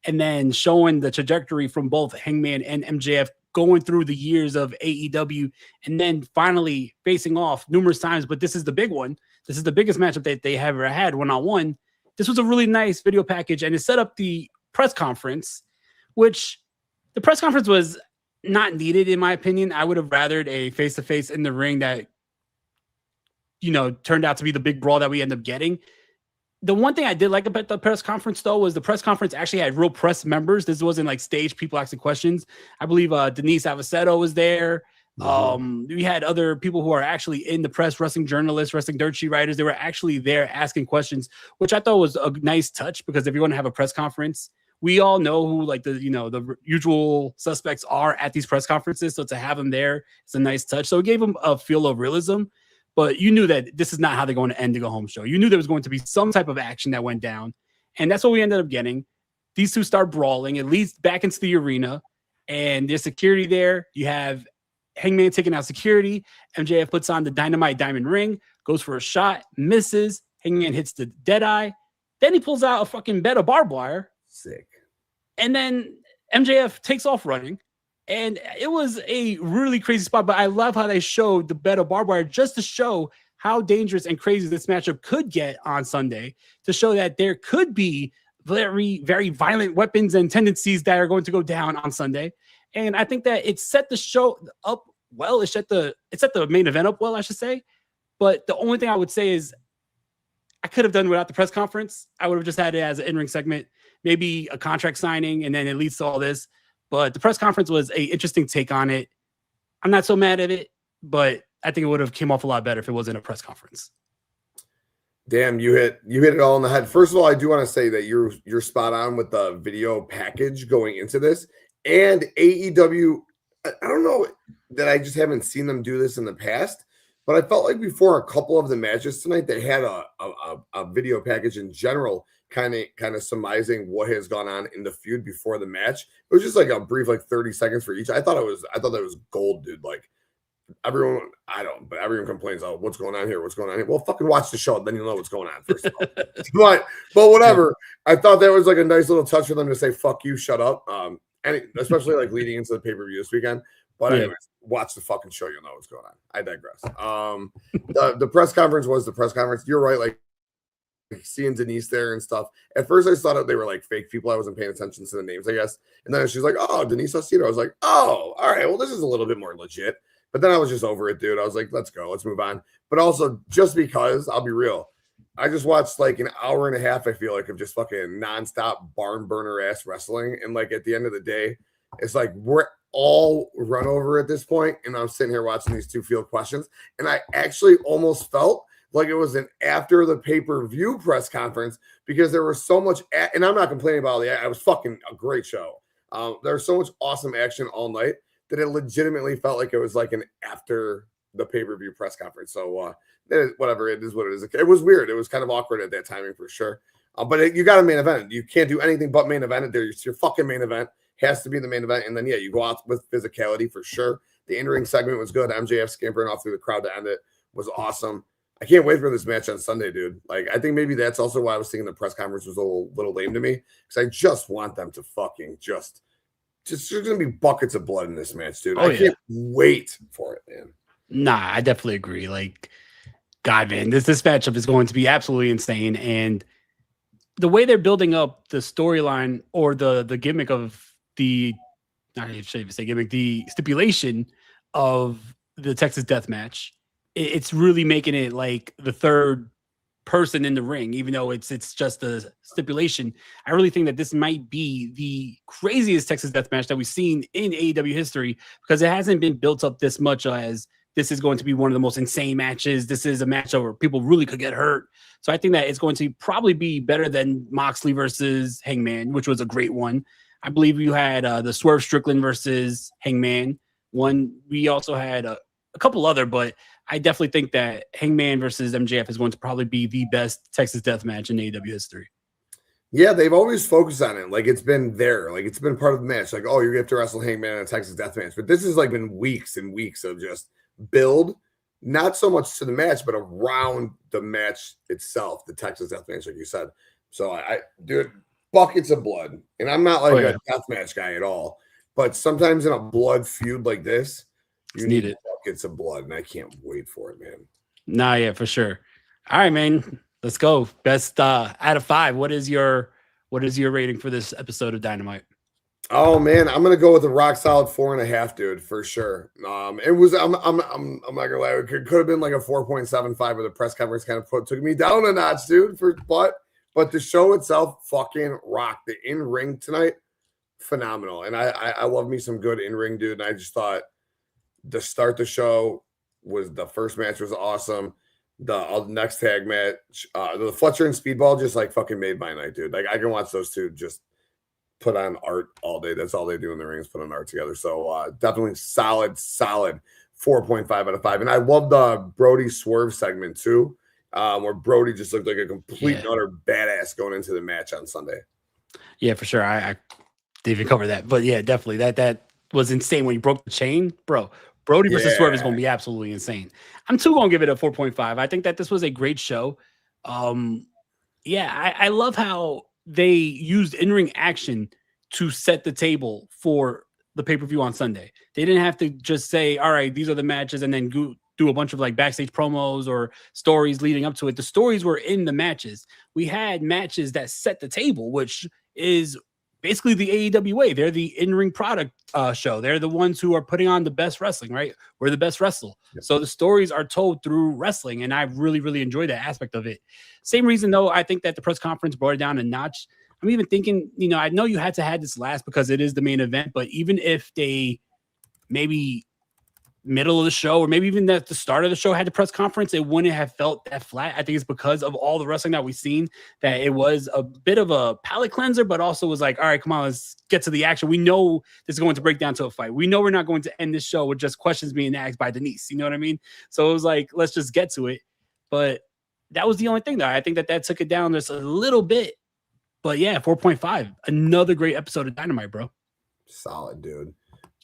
Speaker 2: and then showing the trajectory from both Hangman and MJF going through the years of AEW, and then finally facing off numerous times. But this is the big one. This is the biggest matchup that they have ever had one-on-one. This was a really nice video package, and it set up the press conference, which the press conference was not needed, in my opinion. I would have rathered a face-to-face in the ring that, turned out to be the big brawl that we end up getting. The one thing I did like about the press conference, though, was the press conference actually had real press members. This wasn't like stage people asking questions. I believe Denise Avoceto was there. We had other people who are actually in the press, wrestling journalists, wrestling dirt sheet writers. They were actually there asking questions, which I thought was a nice touch, because if you're going to have a press conference, we all know who the usual suspects are at these press conferences. So to have them there, it's a nice touch. So it gave them a feel of realism, but you knew that this is not how they're going to end the go home show. You knew there was going to be some type of action that went down. And that's what we ended up getting. These two start brawling, at least back into the arena, and there's security there. You have Hangman taking out security. MJF puts on the Dynamite Diamond Ring, goes for a shot, misses. Hangman hits the Deadeye. Then he pulls out a fucking bed of barbed wire.
Speaker 3: Sick.
Speaker 2: And then MJF takes off running. And it was a really crazy spot, but I love how they showed the bed of barbed wire just to show how dangerous and crazy this matchup could get on Sunday, to show that there could be very, very violent weapons and tendencies that are going to go down on Sunday. And I think that it set the show up well. It set the main event up well, I should say. But the only thing I would say is I could have done without the press conference. I would have just had it as an in-ring segment, maybe a contract signing, and then it leads to all this. But the press conference was an interesting take on it. I'm not so mad at it, but I think it would have came off a lot better if it wasn't a press conference.
Speaker 3: Damn, you hit it all on the head. First of all, I do want to say that you're spot on with the video package going into this. And AEW, I don't know that I just haven't seen them do this in the past, but I felt like before a couple of the matches tonight, they had a video package in general, kind of surmising what has gone on in the feud before the match. It was just like a brief, like 30 seconds for each. I thought that was gold, dude. Like everyone complains, oh, what's going on here? What's going on here? Well, fucking watch the show, then you'll know what's going on first of all. but whatever. I thought that was like a nice little touch for them to say, fuck you, shut up. And especially like leading into the pay-per-view this weekend. But anyways, watch the fucking show, you'll know what's going on. I digress. The press conference was the press conference. You're right, like seeing Denise there and stuff. At first I thought they were like fake people. I wasn't paying attention to the names, I guess. And then she's like, oh, Denise Avoceto. I was like, oh, all right, well, this is a little bit more legit. But then I was just over it, dude. I was like, let's go, let's move on. But also, just because, I'll be real, I just watched like an hour and a half, I feel like, of just fucking nonstop barn burner ass wrestling. And like at the end of the day, it's like we're all run over at this point. And I'm sitting here watching these two field questions. And I actually almost felt like it was an after the pay-per-view press conference, because there was so much, and I'm not complaining about it. It was fucking a great show. There was so much awesome action all night that it legitimately felt like it was like an after the pay-per-view press conference. So whatever, it is what it is. It was weird. It was kind of awkward at that timing for sure. But you got a main event. You can't do anything but main event. It's your fucking main event. Has to be the main event. And then, yeah, you go out with physicality for sure. The in-ring segment was good. MJF scampering off through the crowd to end it was awesome. I can't wait for this match on Sunday, dude. Like, I think maybe that's also why I was thinking the press conference was a little lame to me, because I just want them to fucking just there's going to be buckets of blood in this match, dude. I can't wait for it, man.
Speaker 2: Nah, I definitely agree. Like, God, man, this matchup is going to be absolutely insane. And the way they're building up the storyline or the gimmick of the, not even say gimmick, the stipulation of the Texas Death Match, it's really making it like the third person in the ring, even though it's just a stipulation. I really think that this might be the craziest Texas Death Match that we've seen in AEW history, because it hasn't been built up this much as this is going to be one of the most insane matches. This is a match where people really could get hurt. So I think that it's going to probably be better than Moxley versus Hangman, which was a great one. I believe you had the Swerve Strickland versus Hangman one. We also had a couple other, but I definitely think that Hangman versus MJF is going to probably be the best Texas Death Match in AEW history.
Speaker 3: Yeah, they've always focused on it. Like, it's been there. Like, it's been part of the match. Like, oh, you're going to have to wrestle Hangman in a Texas Death Match. But this has, like, been weeks and weeks of just build, not so much to the match, but around the match itself, the Texas Death Match, like you said. So, dude, buckets of blood. And I'm not, like, a death match guy at all. But sometimes in a blood feud like this, you need it. Buckets of blood, and I can't wait for it, man.
Speaker 2: Nah, yeah, for sure. All right, man, let's go. Best out of 5. What is your rating for this episode of Dynamite?
Speaker 3: Oh man, I'm gonna go with a rock solid 4.5, dude, for sure. It was. I'm not gonna lie. It could have been like a 4.75, but the press conference kind of took me down a notch, dude. But the show itself fucking rocked. The in ring tonight, phenomenal, and I love me some good in ring, dude. And I just thought the start the show was the first match was awesome. The next tag match, the Fletcher and Speedball just like fucking made my night, dude. Like, I can watch those two just put on art all day. That's all they do in the ring is put on art together. So definitely solid 4.5 out of 5. And I love the Brody Swerve segment too, where Brody just looked like a complete and utter badass going into the match on Sunday. Yeah,
Speaker 2: for sure. I didn't even cover that, but yeah, definitely that was insane when you broke the chain, bro. Brody versus Swerve is going to be absolutely insane. I'm too going to give it a 4.5. I think that this was a great show. I love how they used in-ring action to set the table for the pay-per-view on Sunday. They didn't have to just say, all right, these are the matches, and then do a bunch of like backstage promos or stories leading up to it. The stories were in the matches. We had matches that set the table, which is basically the AEW way. They're the in-ring product show. They're the ones who are putting on the best wrestling, right? We're the best wrestler. Yep. So the stories are told through wrestling, and I really, really enjoy that aspect of it. Same reason, though, I think that the press conference brought it down a notch. I'm even thinking, I know you had to have this last because it is the main event, but even if they maybe middle of the show or maybe even at the start of the show had the press conference, it wouldn't have felt that flat. I think it's because of all the wrestling that we've seen that it was a bit of a palate cleanser, but also was like, all right, come on, let's get to the action. We know this is going to break down to a fight. We know we're not going to end this show with just questions being asked by Denise. You know what I mean? So it was like, let's just get to it. But that was the only thing, though. I think that took it down just a little bit. But yeah, 4.5. Another great episode of Dynamite, bro.
Speaker 3: Solid, dude.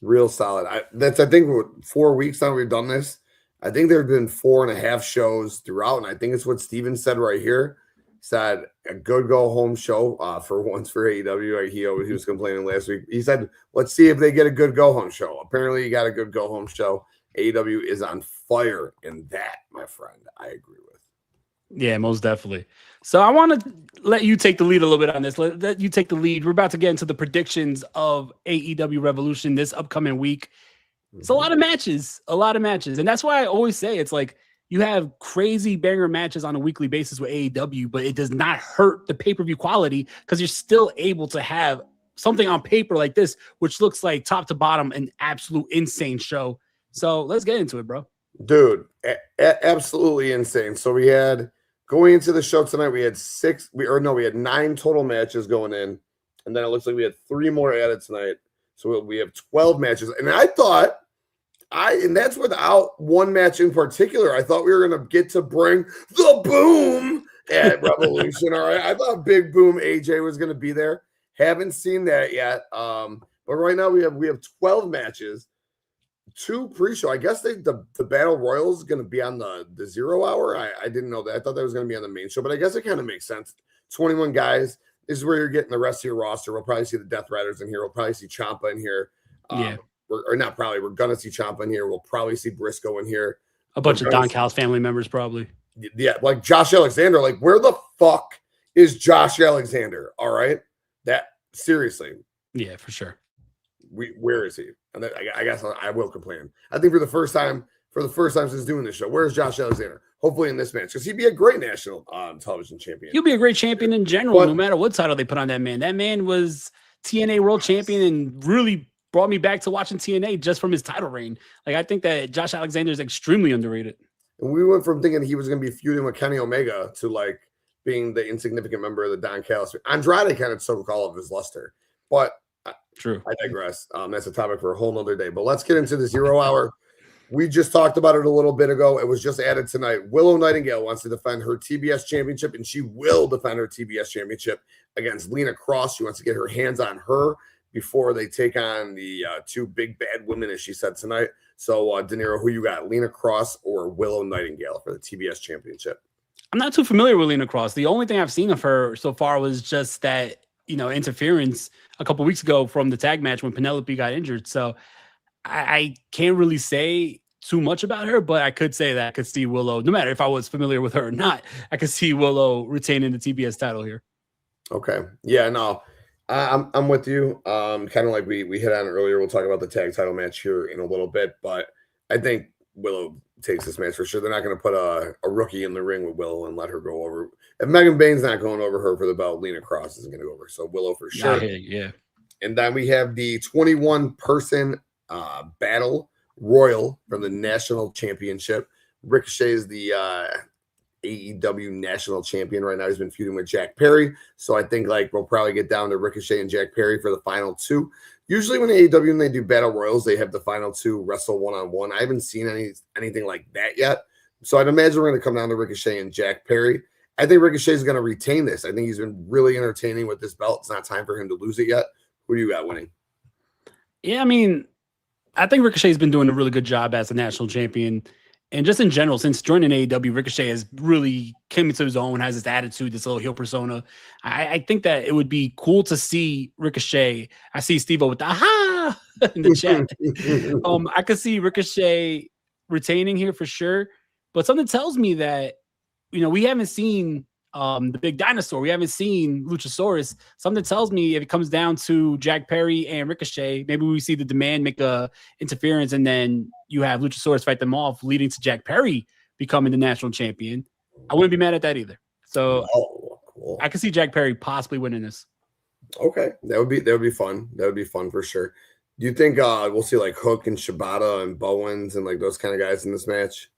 Speaker 3: Real solid. I think 4 weeks now we've done this. I think there have been 4.5 shows throughout, and I think it's what Steven said right here. He said a good go home show for once for AEW. He was complaining last week. He said, let's see if they get a good go home show. Apparently, you got a good go home show. AEW is on fire in that, my friend. I agree with.
Speaker 2: Yeah, most definitely. So I want to let you take the lead a little bit on this. Let you take the lead. We're about to get into the predictions of AEW Revolution this upcoming week. It's a lot of matches. And that's why I always say it's like you have crazy banger matches on a weekly basis with AEW, but it does not hurt the pay-per-view quality because you're still able to have something on paper like this, which looks like top to bottom an absolute insane show. So let's get into it, bro.
Speaker 3: Dude, absolutely insane. So we had... Going into the show tonight, we had 9 total matches going in, and then it looks like we had 3 more added tonight. So we have 12 matches. And I thought, and that's without one match in particular. I thought we were going to get to bring the boom at Revolution. All right, I thought Big Boom AJ was going to be there. Haven't seen that yet. But right now we have 12 matches. 2 pre-show. I guess the Battle Royal is going to be on the 0 hour. I didn't know that. I thought that was going to be on the main show, but I guess it kind of makes sense. 21 guys. This is where you're getting the rest of your roster. We'll probably see the Death Riders in here. We'll probably see Ciampa in here.
Speaker 2: Yeah.
Speaker 3: Or not probably. We're going to see Ciampa in here. We'll probably see Briscoe in here.
Speaker 2: A bunch of Don Callis family members probably.
Speaker 3: Yeah, like Josh Alexander. Like, where the fuck is Josh Alexander? All right. That, seriously.
Speaker 2: Yeah, for sure.
Speaker 3: Where is he? And I guess I will complain. I think for the first time since doing this show, where's Josh Alexander? Hopefully in this match, because he'd be a great national television champion.
Speaker 2: He'll be a great champion in general, no matter what title they put on that man. That man was TNA World Champion and really brought me back to watching TNA just from his title reign. Like, I think that Josh Alexander is extremely underrated.
Speaker 3: And we went from thinking he was going to be feuding with Kenny Omega to like being the insignificant member of the Don Callis. Andrade kind of took all of his luster, but
Speaker 2: true.
Speaker 3: I digress. That's a topic for a whole nother day. But let's get into the 0 hour. We just talked about it a little bit ago. It was just added tonight. Willow Nightingale wants to defend her TBS championship, and she will defend her TBS championship against Lena Cross. She wants to get her hands on her before they take on the 2 big bad women, as she said tonight. So, De Niro, who you got, Lena Cross or Willow Nightingale for the TBS championship?
Speaker 2: I'm not too familiar with Lena Cross. The only thing I've seen of her so far was just that, interference a couple weeks ago from the tag match when Penelope got injured. So I can't really say too much about her, but I could say that I could see Willow, no matter if I was familiar with her or not, I could see Willow retaining the TBS title here.
Speaker 3: Okay. Yeah, no, I'm with you. Kind of like we hit on earlier. We'll talk about the tag title match here in a little bit, but I think Willow takes this match for sure. They're not going to put a rookie in the ring with Willow and let her go over. If Megan Bain's not going over her for the belt, Lena Cross isn't going to go over. So Willow for sure.
Speaker 2: Yeah.
Speaker 3: And then we have the 21-person battle royal from the national championship. Ricochet is the AEW national champion right now. He's been feuding with Jack Perry. So I think we'll probably get down to Ricochet and Jack Perry for the final 2. Usually when AEW and they do battle royals, they have the final 2 wrestle one-on-one. I haven't seen anything like that yet. So I'd imagine we're going to come down to Ricochet and Jack Perry. I think Ricochet is going to retain this. I think he's been really entertaining with this belt. It's not time for him to lose it yet. Who do you got winning?
Speaker 2: Yeah, I mean, I think Ricochet's been doing a really good job as a national champion. And just in general, since joining AEW, Ricochet has really came into his own, has this attitude, this little heel persona. I think that it would be cool to see Ricochet. I see Steve-O with the aha in the chat. I could see Ricochet retaining here for sure. But something tells me that, we haven't seen the big dinosaur. We haven't seen Luchasaurus. Something tells me if it comes down to Jack Perry and Ricochet, maybe we see the Demand make a interference and then you have Luchasaurus fight them off, leading to Jack Perry becoming the national champion. I wouldn't be mad at that either. So
Speaker 3: cool.
Speaker 2: I can see Jack Perry possibly winning this.
Speaker 3: Okay. That would be fun. That would be fun for sure. Do you think we'll see Hook and Shibata and Bowens and those kind of guys in this match?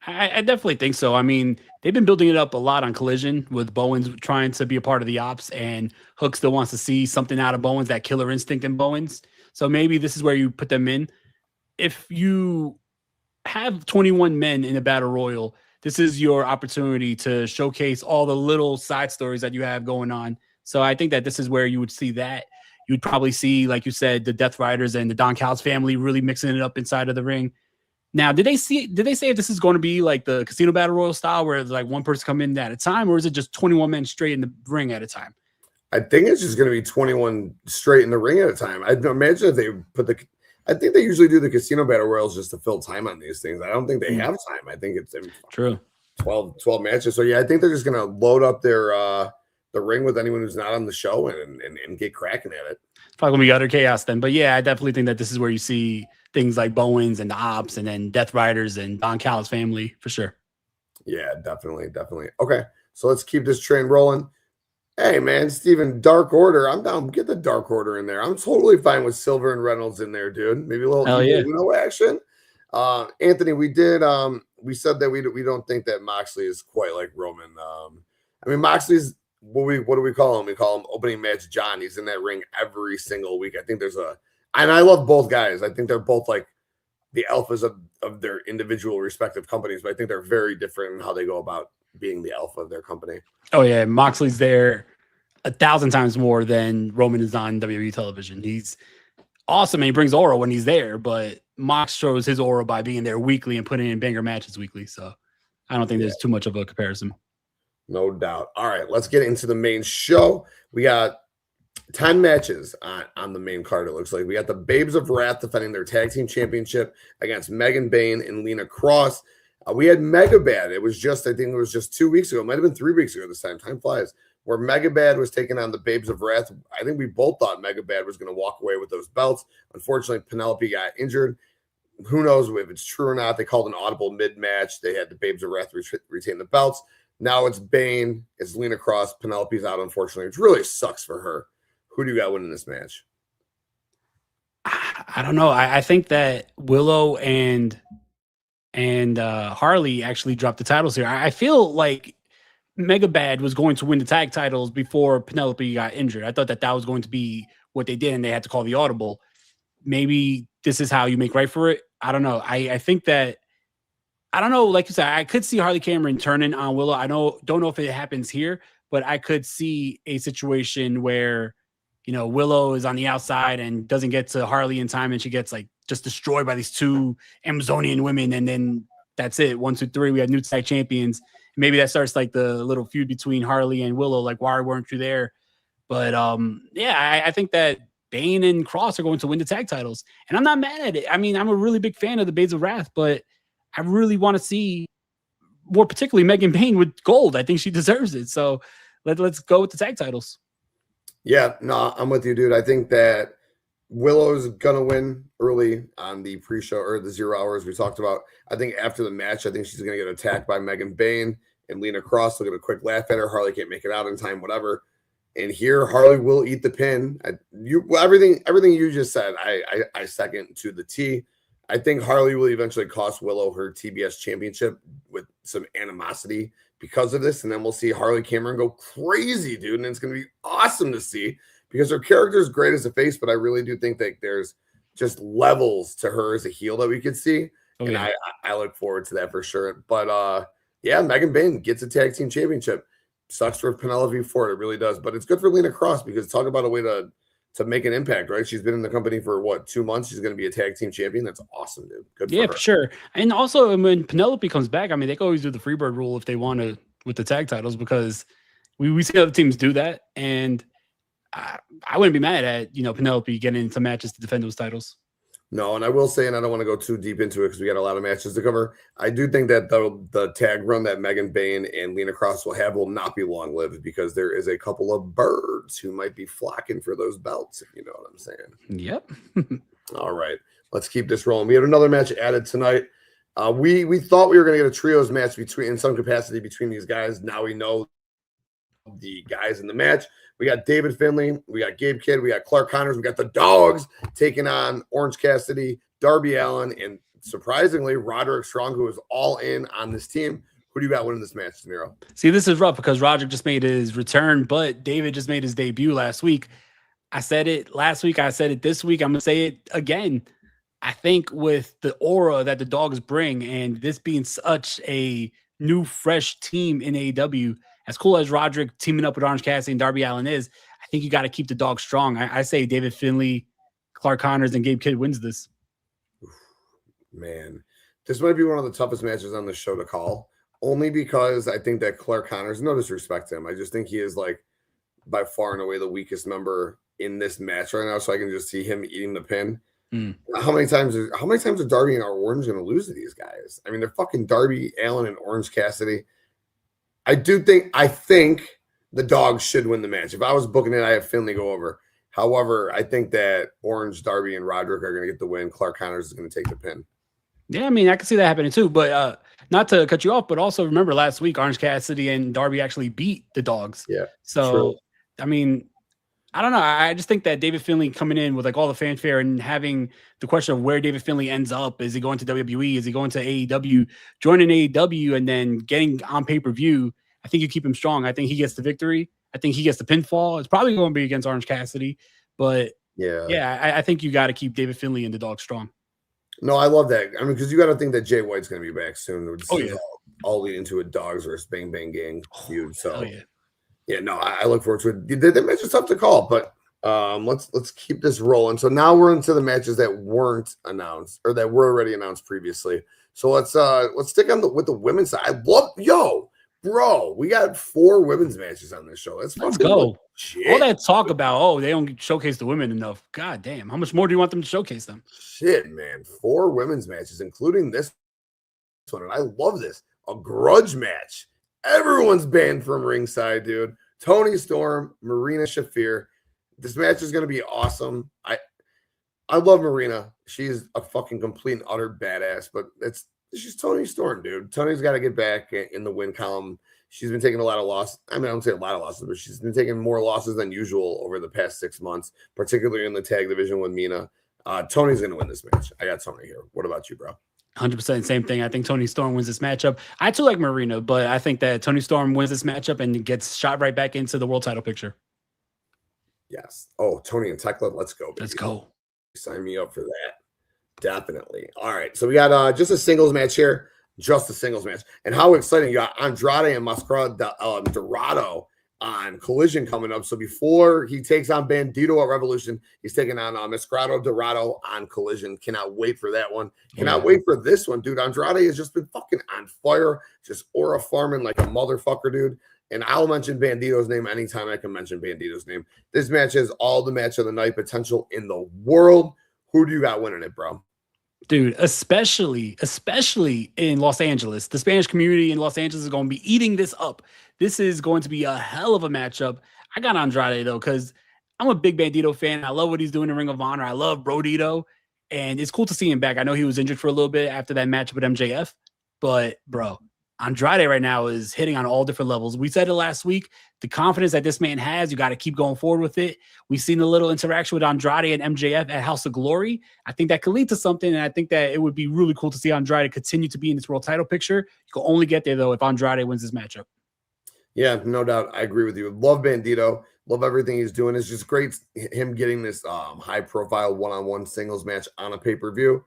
Speaker 2: I definitely think so. I mean, they've been building it up a lot on Collision with Bowens trying to be a part of the ops, and Hook still wants to see something out of Bowens, that killer instinct in Bowens. So maybe this is where you put them in. If you have 21 men in a battle royal, this is your opportunity to showcase all the little side stories that you have going on. So I think that this is where you would see that. You'd probably see, like you said, the Death Riders and the Don Callis family really mixing it up inside of the ring. Now, did they say if this is going to be like the Casino Battle Royal style where it's one person come in at a time, or is it just 21 men straight in the ring at a time?
Speaker 3: I think it's just going to be 21 straight in the ring at a time. I'd imagine if they I think they usually do the Casino Battle Royals just to fill time on these things. I don't think they have time. I think it's
Speaker 2: true
Speaker 3: 12 matches. So yeah, I think they're just going to load up their the ring with anyone who's not on the show and get cracking at it.
Speaker 2: It's probably going to be utter chaos then. But yeah, I definitely think that this is where you see things like Bowens and the Ops and then Death Riders and Don Callis family for sure.
Speaker 3: Yeah, definitely. Okay, so let's keep this train rolling. Hey, man, Steven, Dark Order. I'm down. Get the Dark Order in there. I'm totally fine with Silver and Reynolds in there, dude. Maybe a little action. Anthony, we said that we don't think that Moxley is quite like Roman. I mean, Moxley's what do we call him? We call him opening match John. He's in that ring every single week. I think and I love both guys. I think they're both the alphas of their individual respective companies, but I think they're very different in how they go about being the alpha of their company.
Speaker 2: Oh yeah, Moxley's there 1,000 times more than Roman is on WWE television. He's awesome and he brings aura when he's there, but Mox shows his aura by being there weekly and putting in banger matches weekly. So I don't think there's too much of a comparison.
Speaker 3: No doubt. All right, let's get into the main show. We got 10 matches on the main card, it looks like. We got the Babes of Wrath defending their tag team championship against Megan Bayne and Lena Cross. We had Mega Bad. It was just, I think it was just 2 weeks ago. It might have been 3 weeks ago this time. Time flies. Where Mega Bad was taking on the Babes of Wrath. I think we both thought Mega Bad was going to walk away with those belts. Unfortunately, Penelope got injured. Who knows if it's true or not. They called an audible mid-match. They had the Babes of Wrath retain the belts. Now it's Bayne, it's Lena Cross. Penelope's out, unfortunately, which really sucks for her. Who do you got winning this match?
Speaker 2: I don't know. I think that Willow and Harley actually dropped the titles here. I feel like Mega Bad was going to win the tag titles before Penelope got injured. I thought that was going to be what they did, and they had to call the audible. Maybe this is how you make right for it. I don't know. I think that, I don't know. Like you said, I could see Harley Cameron turning on Willow. I don't know if it happens here, but I could see a situation where, you know, Willow is on the outside and doesn't get to Harley in time, and she gets like just destroyed by these two Amazonian women, and then that's it. 1, 2, 3. We have new tag champions. Maybe that starts like the little feud between Harley and Willow. Like, why weren't you there? But yeah, I think that Bayne and Cross are going to win the tag titles, and I'm not mad at it. I mean, I'm a really big fan of the Babes of Wrath, but I really want to see more, particularly Megan Bayne with gold. I think she deserves it. So let's go with the tag titles.
Speaker 3: Yeah, no, I'm with you, dude. I think that Willow's gonna win early on the pre-show or the 0 hours we talked about. I think after the match, I think she's gonna get attacked by Megan Bayne and Lena Cross. They'll get a quick laugh at her. Harley can't make it out in time, whatever. And here, Harley will eat the pin. Everything you just said, I second to the T. I think Harley will eventually cost Willow her TBS championship with some animosity because of this. And then we'll see Harley Cameron go crazy, dude. And it's going to be awesome to see because her character is great as a face, but I really do think that there's just levels to her as a heel that we could see. Okay. And I look forward to that for sure. But yeah, Megan Bayne gets a tag team championship. Sucks for Penelope Ford. It really does. But it's good for Lena Cross because talk about a way to make an impact, right? She's been in the company for what, 2 months? She's going to be a tag team champion. That's awesome, dude. Good for her.
Speaker 2: For sure. And also when Penelope comes back, I mean, they can always do the Freebird rule if they want to with the tag titles, because we see other teams do that. And I wouldn't be mad at, you know, Penelope getting into matches to defend those titles.
Speaker 3: No, and I will say, and I don't want to go too deep into it because we got a lot of matches to cover. I do think that the tag run that Megan Bayne and Lena Cross will have will not be long-lived because there is a couple of birds who might be flocking for those belts, if you know what I'm saying.
Speaker 2: Yep.
Speaker 3: All right, let's keep this rolling. We have another match added tonight. We thought we were going to get a trios match in some capacity between these guys. Now we know the guys in the match. We got David Finlay, we got Gabe Kidd, we got Clark Connors, we got the Dogs taking on Orange Cassidy, Darby Allin, and surprisingly, Roderick Strong, who is all in on this team. Who do you got winning this match, Miro?
Speaker 2: See, this is rough because Roderick just made his return, but David just made his debut last week. I said it last week. I said it this week. I'm going to say it again. I think with the aura that the Dogs bring and this being such a new, fresh team in AEW, as cool as Roderick teaming up with Orange Cassidy and Darby Allin is, I think you got to keep the Dogs strong. I say David Finlay, Clark Connors, and Gabe Kidd wins this.
Speaker 3: Man, this might be one of the toughest matches on the show to call, only because I think that Clark Connors, no disrespect to him, I just think he is like by far and away the weakest member in this match right now. So I can just see him eating the pin. How many times are Darby and Orange going to lose to these guys? I mean, they're fucking Darby, Allin, and Orange Cassidy. I think the Dogs should win the match. If I was booking it, I have Finlay go over. However, I think that Orange, Darby, and Roderick are going to get the win. Clark Connors is going to take the pin.
Speaker 2: Yeah, I mean, I can see that happening too. But not to cut you off, but also remember last week, Orange Cassidy and Darby actually beat the Dogs.
Speaker 3: Yeah.
Speaker 2: So,
Speaker 3: true.
Speaker 2: I mean, I don't know. I just think that David Finlay coming in with like all the fanfare and having the question of where David Finlay ends up. Is he going to WWE? Is he going to AEW? Joining AEW and then getting on pay-per-view, I think you keep him strong. I think he gets the victory. I think he gets the pinfall. It's probably going to be against Orange Cassidy. But yeah, I think you got to keep David Finlay and the Dogs strong.
Speaker 3: No, I love that. I mean, because you got to think that Jay White's going to be back soon.
Speaker 2: Oh, yeah.
Speaker 3: All leading to a Dogs versus Bang Bang Gang feud. So,
Speaker 2: yeah.
Speaker 3: Yeah, no, I look forward to it. The match is tough to call, but Let's keep this rolling. So now we're into the matches that weren't announced or that were already announced previously. So let's stick on with the women's side. I love bro. We got 4 women's matches on this show. Let's
Speaker 2: go. All that talk about they don't showcase the women enough. God damn, how much more do you want them to showcase them?
Speaker 3: Shit, man. 4 women's matches, including this one, and I love this. A grudge match. Everyone's banned from ringside, dude. Toni Storm, Marina Shafir. This match is going to be awesome. I love Marina. She's a fucking complete and utter badass, but she's Toni Storm, dude. Toni's got to get back in the win column. She's been taking a lot of losses. I mean, I don't say a lot of losses, but she's been taking more losses than usual over the past 6 months, particularly in the tag division with Mina. Toni's going to win this match. I got Toni here. What about you, bro?
Speaker 2: 100% same thing. I think Toni Storm wins this matchup. I too like Marina, but I think that Toni Storm wins this matchup and gets shot right back into the world title picture.
Speaker 3: Yes. Oh, Toni and Tekla, let's go, baby.
Speaker 2: Let's go.
Speaker 3: Sign me up for that. Definitely. All right. So we got just a singles match here. Just a singles match. And how exciting. You got Andrade and Mascara Dorado on Collision coming up. So before he takes on Bandito at Revolution, he's taking on Mascara Dorado on Collision. Cannot wait for that one. Cannot wait for this one, dude. Andrade has just been fucking on fire. Just aura farming like a motherfucker, dude. And I'll mention Bandito's name anytime I can mention Bandito's name. This match has all the match of the night potential in the world. Who do you got winning it, bro?
Speaker 2: Dude, especially in Los Angeles. The Spanish community in Los Angeles is going to be eating this up. This is going to be a hell of a matchup. I got Andrade, though, because I'm a big Bandito fan. I love what he's doing in Ring of Honor. I love Brodito, and it's cool to see him back. I know he was injured for a little bit after that match with MJF, but, bro, Andrade right now is hitting on all different levels. We said it last week. The confidence that this man has, you got to keep going forward with it. We've seen a little interaction with Andrade and MJF at House of Glory. I think that could lead to something, and I think that it would be really cool to see Andrade continue to be in this world title picture. You can only get there, though, if Andrade wins this matchup.
Speaker 3: Yeah, no doubt. I agree with you. Love Bandito. Love everything he's doing. It's just great him getting this high-profile one-on-one singles match on a pay-per-view.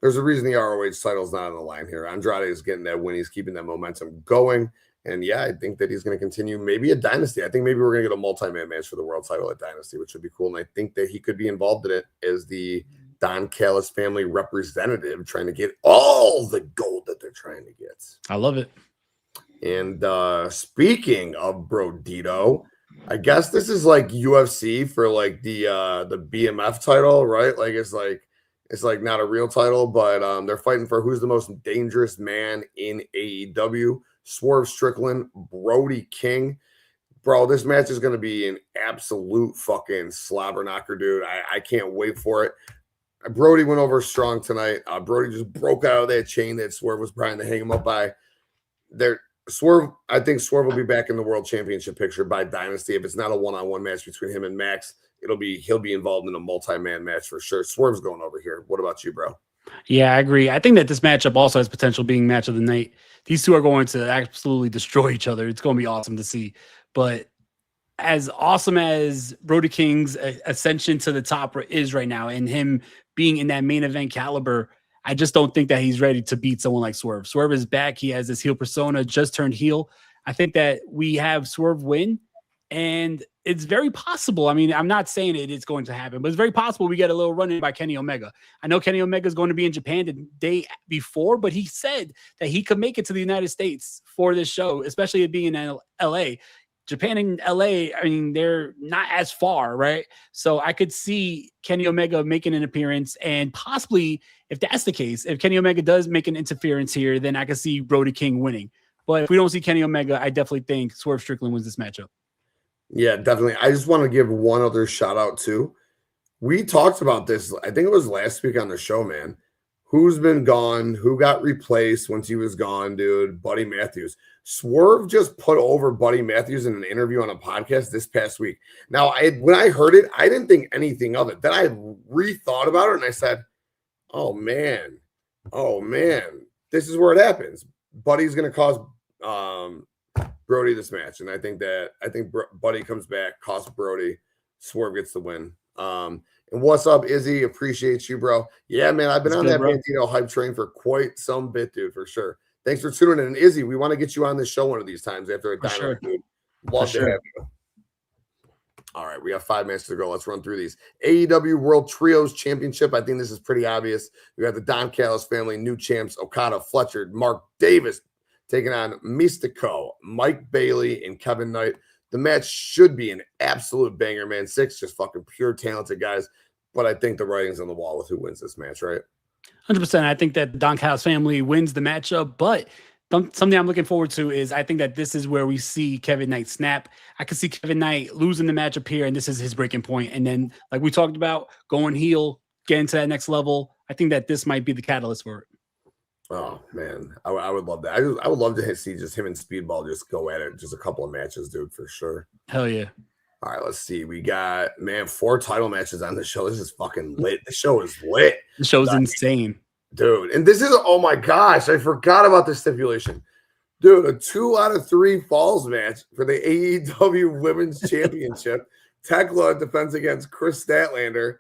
Speaker 3: There's a reason the ROH title's not on the line here. Andrade is getting that win. He's keeping that momentum going. And yeah, I think that he's going to continue maybe a Dynasty. I think maybe we're going to get a multi-man match for the world title at Dynasty, which would be cool. And I think that he could be involved in it as the Don Callis family representative, trying to get all the gold that they're trying to get.
Speaker 2: I love it.
Speaker 3: And speaking of Brodito, I guess this is like UFC for like the BMF title, right? Like it's like not a real title, but they're fighting for who's the most dangerous man in AEW. Swerve Strickland, Brody King. Bro, this match is going to be an absolute fucking slobber knocker, dude. I can't wait for it. Brody went over strong tonight. Brody just broke out of that chain that Swerve was trying to hang him up by. I think Swerve will be back in the World Championship picture by Dynasty. If it's not a one-on-one match between him and Max, he'll be involved in a multi-man match for sure. Swerve's going over here. What about you, bro?
Speaker 2: Yeah, I agree. I think that this matchup also has potential being match of the night. These two are going to absolutely destroy each other. It's going to be awesome to see. But as awesome as Brody King's ascension to the top is right now, and him being in that main event caliber, I just don't think that he's ready to beat someone like Swerve. Swerve is back. He has this heel persona, just turned heel. I think that we have Swerve win, and it's very possible. I mean, I'm not saying it's going to happen, but it's very possible we get a little run-in by Kenny Omega. I know Kenny Omega is going to be in Japan the day before, but he said that he could make it to the United States for this show, especially it being in LA. Japan and LA, I mean, they're not as far, right? So I could see Kenny Omega making an appearance, and possibly, if that's the case, if Kenny Omega does make an interference here, then I could see Brody King winning. But if we don't see Kenny Omega, I definitely think Swerve Strickland wins this matchup.
Speaker 3: Yeah, definitely. I just want to give one other shout out too. We talked about this, I think it was last week on the show, man. Who's been gone? Who got replaced once he was gone, dude? Buddy Matthews. Swerve just put over Buddy Matthews in an interview on a podcast this past week. Now, when I heard it, I didn't think anything of it. Then I rethought about it, and I said, oh, man, this is where it happens. Buddy's going to cause Brody this match, and I think Buddy comes back, costs Brody, Swerve gets the win. And what's up, Izzy? Appreciate you, bro. Yeah, man, I've been on that Bandito hype train for quite some bit, dude, for sure. Thanks for tuning in. And Izzy, we want to get you on this show one of these times after a Dynamite, dude. Love to have you. All right, we got 5 matches to go. Let's run through these. AEW World Trios Championship. I think this is pretty obvious. We got the Don Callis family, new champs, Okada, Fletcher, Mark Davis taking on Mystico, Mike Bailey, and Kevin Knight. The match should be an absolute banger, man. 6 just fucking pure talented guys. But I think the writing's on the wall with who wins this match, right?
Speaker 2: 100%. I think that the Don Callis family wins the matchup, but something I'm looking forward to is I think that this is where we see Kevin Knight snap. I can see Kevin Knight losing the matchup here, and this is his breaking point. And then, like we talked about, going heel, getting to that next level. I think that this might be the catalyst for it.
Speaker 3: Oh, man. I would love that. I would love to see just him and Speedball just go at it. Just a couple of matches, dude, for sure.
Speaker 2: Hell yeah.
Speaker 3: All right, let's see. We got, 4 title matches on the show. This is fucking lit. The show is lit.
Speaker 2: The show's insane.
Speaker 3: Dude, and this is, oh my gosh, I forgot about this stipulation. Dude, a 2 out of 3 falls match for the AEW Women's Championship. Tekla defends against Chris Statlander.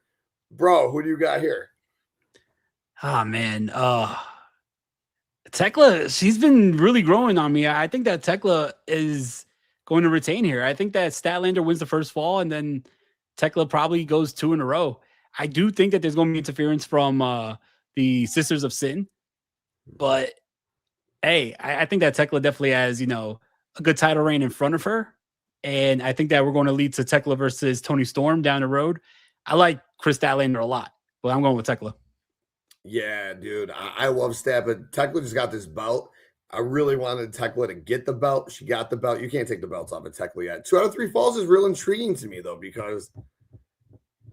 Speaker 3: Bro, who do you got here?
Speaker 2: Oh, man. Tekla, she's been really growing on me. I think that Tekla is going to retain here. I think that Statlander wins the first fall, and then Tekla probably goes 2 in a row. I do think that there's going to be interference from the Sisters of Sin, but hey, I think that Tekla definitely has, a good title reign in front of her. And I think that we're going to lead to Tekla versus Tony Storm down the road. I like Chris Statlander a lot, but I'm going with Tekla.
Speaker 3: Yeah, dude, I love Stat, but Tekla just got this belt. I really wanted Tekla to get the belt. She got the belt. You can't take the belts off of Tekla yet. 2 out of 3 falls is real intriguing to me, though, because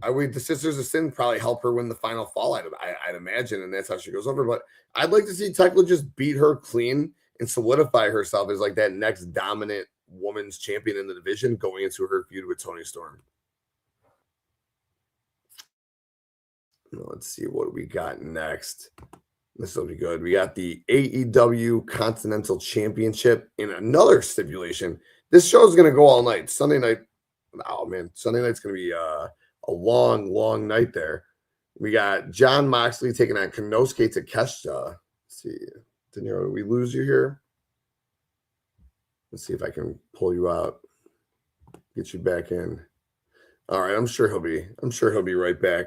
Speaker 3: the Sisters of Sin probably help her win the final fall, I'd imagine, and that's how she goes over. But I'd like to see Tekla just beat her clean and solidify herself as like that next dominant women's champion in the division going into her feud with Tony Storm. Let's see what we got next. This will be good. We got the AEW Continental Championship in another stipulation. This show is going to go all night. Sunday night. Oh, man. Sunday night's going to be a long, long night there. We got John Moxley taking on Konosuke Takeshita. Let's see. De Niro, did we lose you here? Let's see if I can pull you out. Get you back in. All right. I'm sure he'll be right back.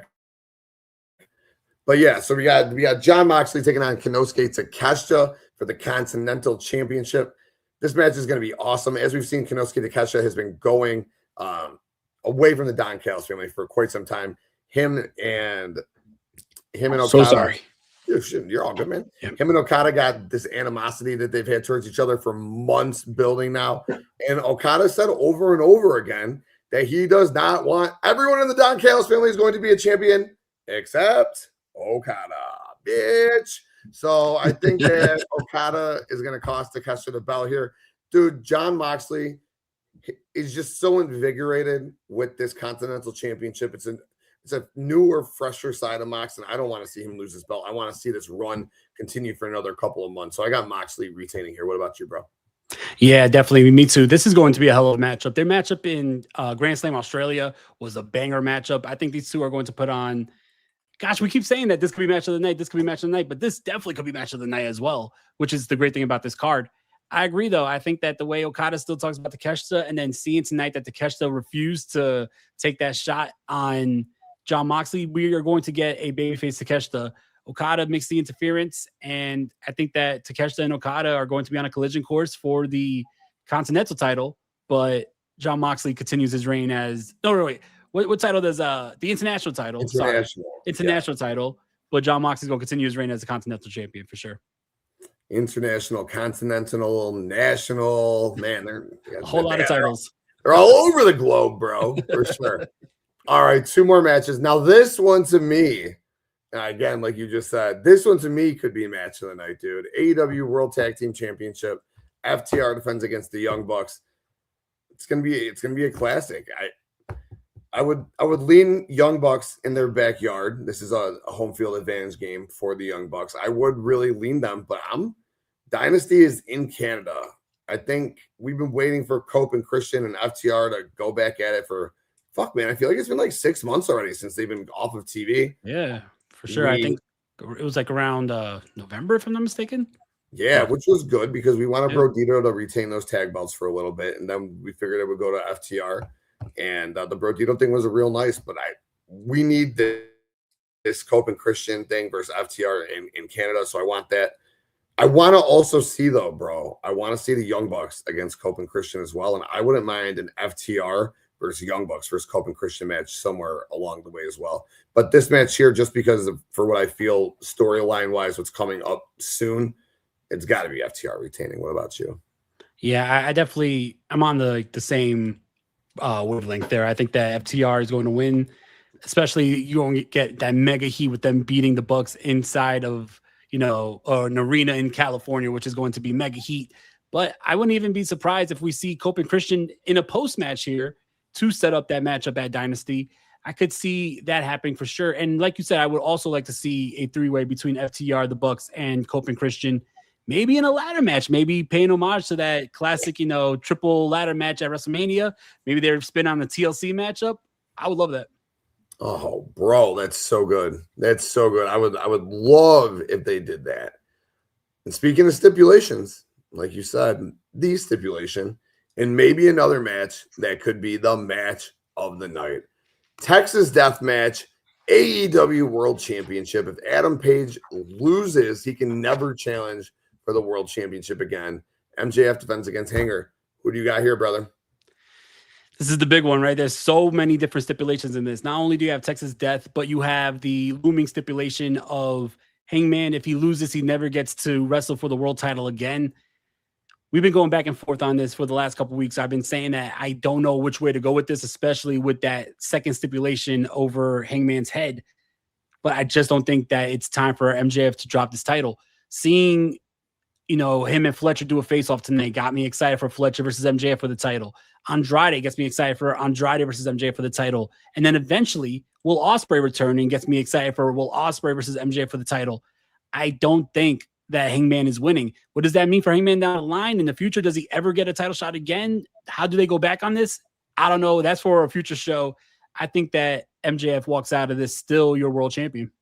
Speaker 3: But yeah, so we got John Moxley taking on Konosuke Takeshita for the Continental Championship. This match is going to be awesome. As we've seen, Konosuke Takeshita has been going away from the Don Callis family for quite some time. Him and Okada.
Speaker 2: So sorry.
Speaker 3: You're all good, man.
Speaker 2: Yeah.
Speaker 3: Him and Okada got this animosity that they've had towards each other for months building now. And Okada said over and over again that he does not want everyone in the Don Callis family is going to be a champion except Okada, bitch. So I think that Okada is going to cost Takeshita the belt here. Dude, John Moxley is just so invigorated with this Continental Championship. It's a newer, fresher side of Mox, and I don't want to see him lose his belt. I want to see this run continue for another couple of months. So I got Moxley retaining here. What about you, bro?
Speaker 2: Yeah, definitely. Me too. This is going to be a hell of a matchup. Their matchup in Grand Slam Australia was a banger matchup. I think these two are going to put on. Gosh, we keep saying that this could be match of the night. This could be match of the night, but this definitely could be match of the night as well, which is the great thing about this card. I agree, though. I think that the way Okada still talks about Takeshita, and then seeing tonight that Takeshita refused to take that shot on John Moxley, we are going to get a babyface Takeshita. Okada makes the interference, and I think that Takeshita and Okada are going to be on a collision course for the Continental title, but John Moxley continues his reign as wait. What title does the international title? International title. But John Moxley's going to continue his reign as a Continental champion for sure.
Speaker 3: International, Continental, National, man, they're
Speaker 2: a whole lot of titles.
Speaker 3: They're all over the globe, bro, for sure. All right, 2 more matches. Now, this one to me, again, like you just said, this one to me could be match of the night, dude. AEW World Tag Team Championship. FTR defends against the Young Bucks. It's gonna be a classic. I would lean Young Bucks in their backyard. This is a home field advantage game for the Young Bucks. I would really lean them, but Dynasty is in Canada. I think we've been waiting for Cope and Christian and FTR to go back at it for man. I feel like it's been like 6 months already since they've been off of TV.
Speaker 2: Yeah, for sure. I think it was like around November, if I'm not mistaken.
Speaker 3: Yeah, which was good because we wanted Brodito to retain those tag belts for a little bit, and then we figured it would go to FTR. And the Brodito thing was a real nice, but we need this Cope and Christian thing versus FTR in Canada. So I want that. I want to also see, though, bro, I want to see the Young Bucks against Cope and Christian as well. And I wouldn't mind an FTR versus Young Bucks versus Cope and Christian match somewhere along the way as well. But this match here, just because for what I feel storyline-wise, what's coming up soon, it's got to be FTR retaining. What about you?
Speaker 2: Yeah, I definitely, I'm on the same wavelength there. I think that FTR is going to win, especially you won't get that mega heat with them beating the Bucks inside of, an arena in California, which is going to be mega heat. But I wouldn't even be surprised if we see Cope and Christian in a post match here to set up that matchup at Dynasty. I could see that happening for sure. And like you said, I would also like to see a three-way between FTR, the Bucks, and Cope and Christian, maybe in a ladder match, maybe paying homage to that classic, triple ladder match at WrestleMania. Maybe they're spin on the TLC matchup. I would love that.
Speaker 3: Oh, bro, that's so good. That's so good. I would love if they did that. And speaking of stipulations, like you said, the stipulation, and maybe another match that could be the match of the night. Texas Death Match, AEW World Championship. If Adam Page loses, he can never challenge for the World Championship again. MJF defends against Hanger. Who do you got here, brother?
Speaker 2: This is the big one, right? There's so many different stipulations in this. Not only do you have Texas Death, but you have the looming stipulation of Hangman. If he loses, he never gets to wrestle for the world title again. We've been going back and forth on this for the last couple of weeks. I've been saying that I don't know which way to go with this, especially with that second stipulation over Hangman's head. But I just don't think that it's time for MJF to drop this title. Seeing, him and Fletcher do a face-off tonight got me excited for Fletcher versus MJF for the title. Andrade gets me excited for Andrade versus MJF for the title. And then eventually, Will Ospreay returning gets me excited for Will Ospreay versus MJF for the title. I don't think that Hangman is winning. What does that mean for Hangman down the line in the future? Does he ever get a title shot again? How do they go back on this? I don't know. That's for a future show. I think that MJF walks out of this still your world champion.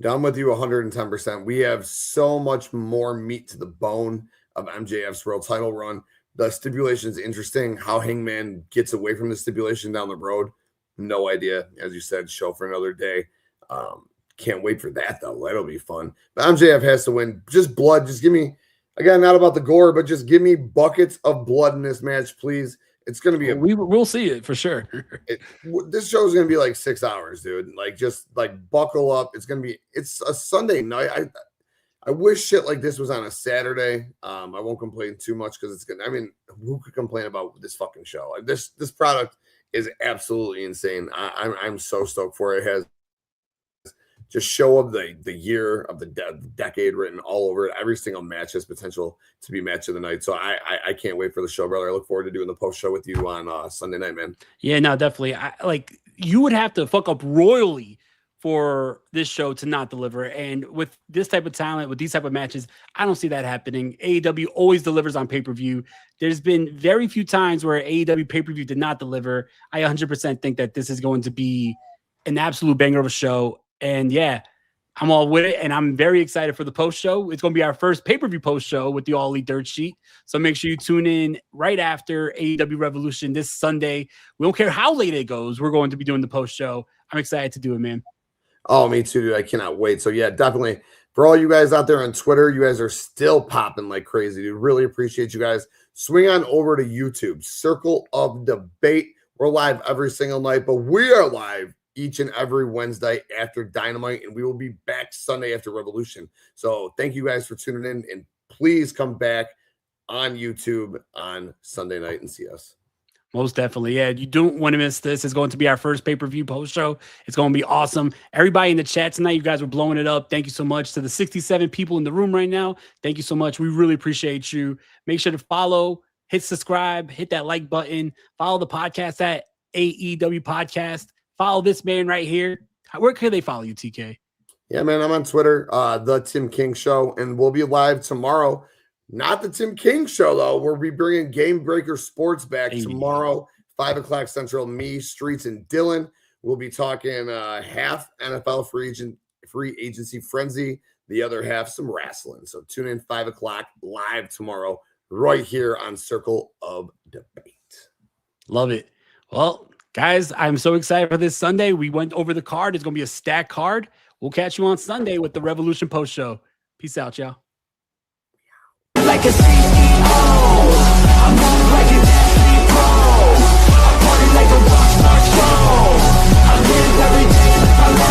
Speaker 3: Down with you 110%. We have so much more meat to the bone of MJF's world title run. The stipulation is interesting. How Hangman gets away from the stipulation down the road, no idea. As you said, show for another day. Can't wait for that, though. That'll be fun. But MJF has to win. Just blood. Just give me, again, not about the gore, but just give me buckets of blood in this match, please. It's going to be
Speaker 2: we'll see it for sure.
Speaker 3: This show is going to be like 6 hours, dude. Just buckle up. It's a Sunday night. I wish shit like this was on a Saturday. I won't complain too much because it's good. I mean, who could complain about this fucking show? This product is absolutely insane. I'm so stoked for it. It has just show of the year of the decade written all over it. Every single match has potential to be match of the night. So I can't wait for the show, brother. I look forward to doing the post show with you on Sunday night, man.
Speaker 2: Yeah, no, definitely. You would have to fuck up royally for this show to not deliver. And with this type of talent, with these type of matches, I don't see that happening. AEW always delivers on pay-per-view. There's been very few times where AEW pay-per-view did not deliver. I 100% think that this is going to be an absolute banger of a show. And yeah, I'm all with it. And I'm very excited for the post show. It's going to be our first pay-per-view post show with the All Elite Dirt Sheet. So make sure you tune in right after AEW Revolution this Sunday. We don't care how late it goes. We're going to be doing the post show. I'm excited to do it, man.
Speaker 3: Oh, me too, dude. I cannot wait. So yeah, definitely for all you guys out there on Twitter, you guys are still popping like crazy, dude. Really appreciate you guys. Swing on over to YouTube, Circle of Debate. We're live every single night, but we are live each and every Wednesday after Dynamite, and we will be back Sunday after Revolution. So thank you guys for tuning in, and please come back on YouTube on Sunday night and see us.
Speaker 2: Most definitely. Yeah, you don't want to miss this. It's going to be our first pay-per-view post show. It's going to be awesome. Everybody in the chat tonight, you guys were blowing it up. Thank you so much to the 67 people in the room right now. Thank you so much. We really appreciate you. Make sure to follow, hit subscribe, hit that like button, follow the podcast at AEW Podcast. Follow this man right here. Where can they follow you, TK?
Speaker 3: Yeah, man, I'm on Twitter, The Tim King Show, and we'll be live tomorrow. Not the Tim King Show, though. We'll be bringing Game Breaker Sports back tomorrow, 5 o'clock Central. Me, Streets, and Dylan. We'll be talking half NFL free agency frenzy, the other half some wrestling. So tune in 5 o'clock live tomorrow right here on Circle of Debate.
Speaker 2: Love it. Well, guys, I'm so excited for this Sunday. We went over the card. It's going to be a stacked card. We'll catch you on Sunday with the Revolution Post Show. Peace out, y'all.
Speaker 1: Like a CEO, I'm on like a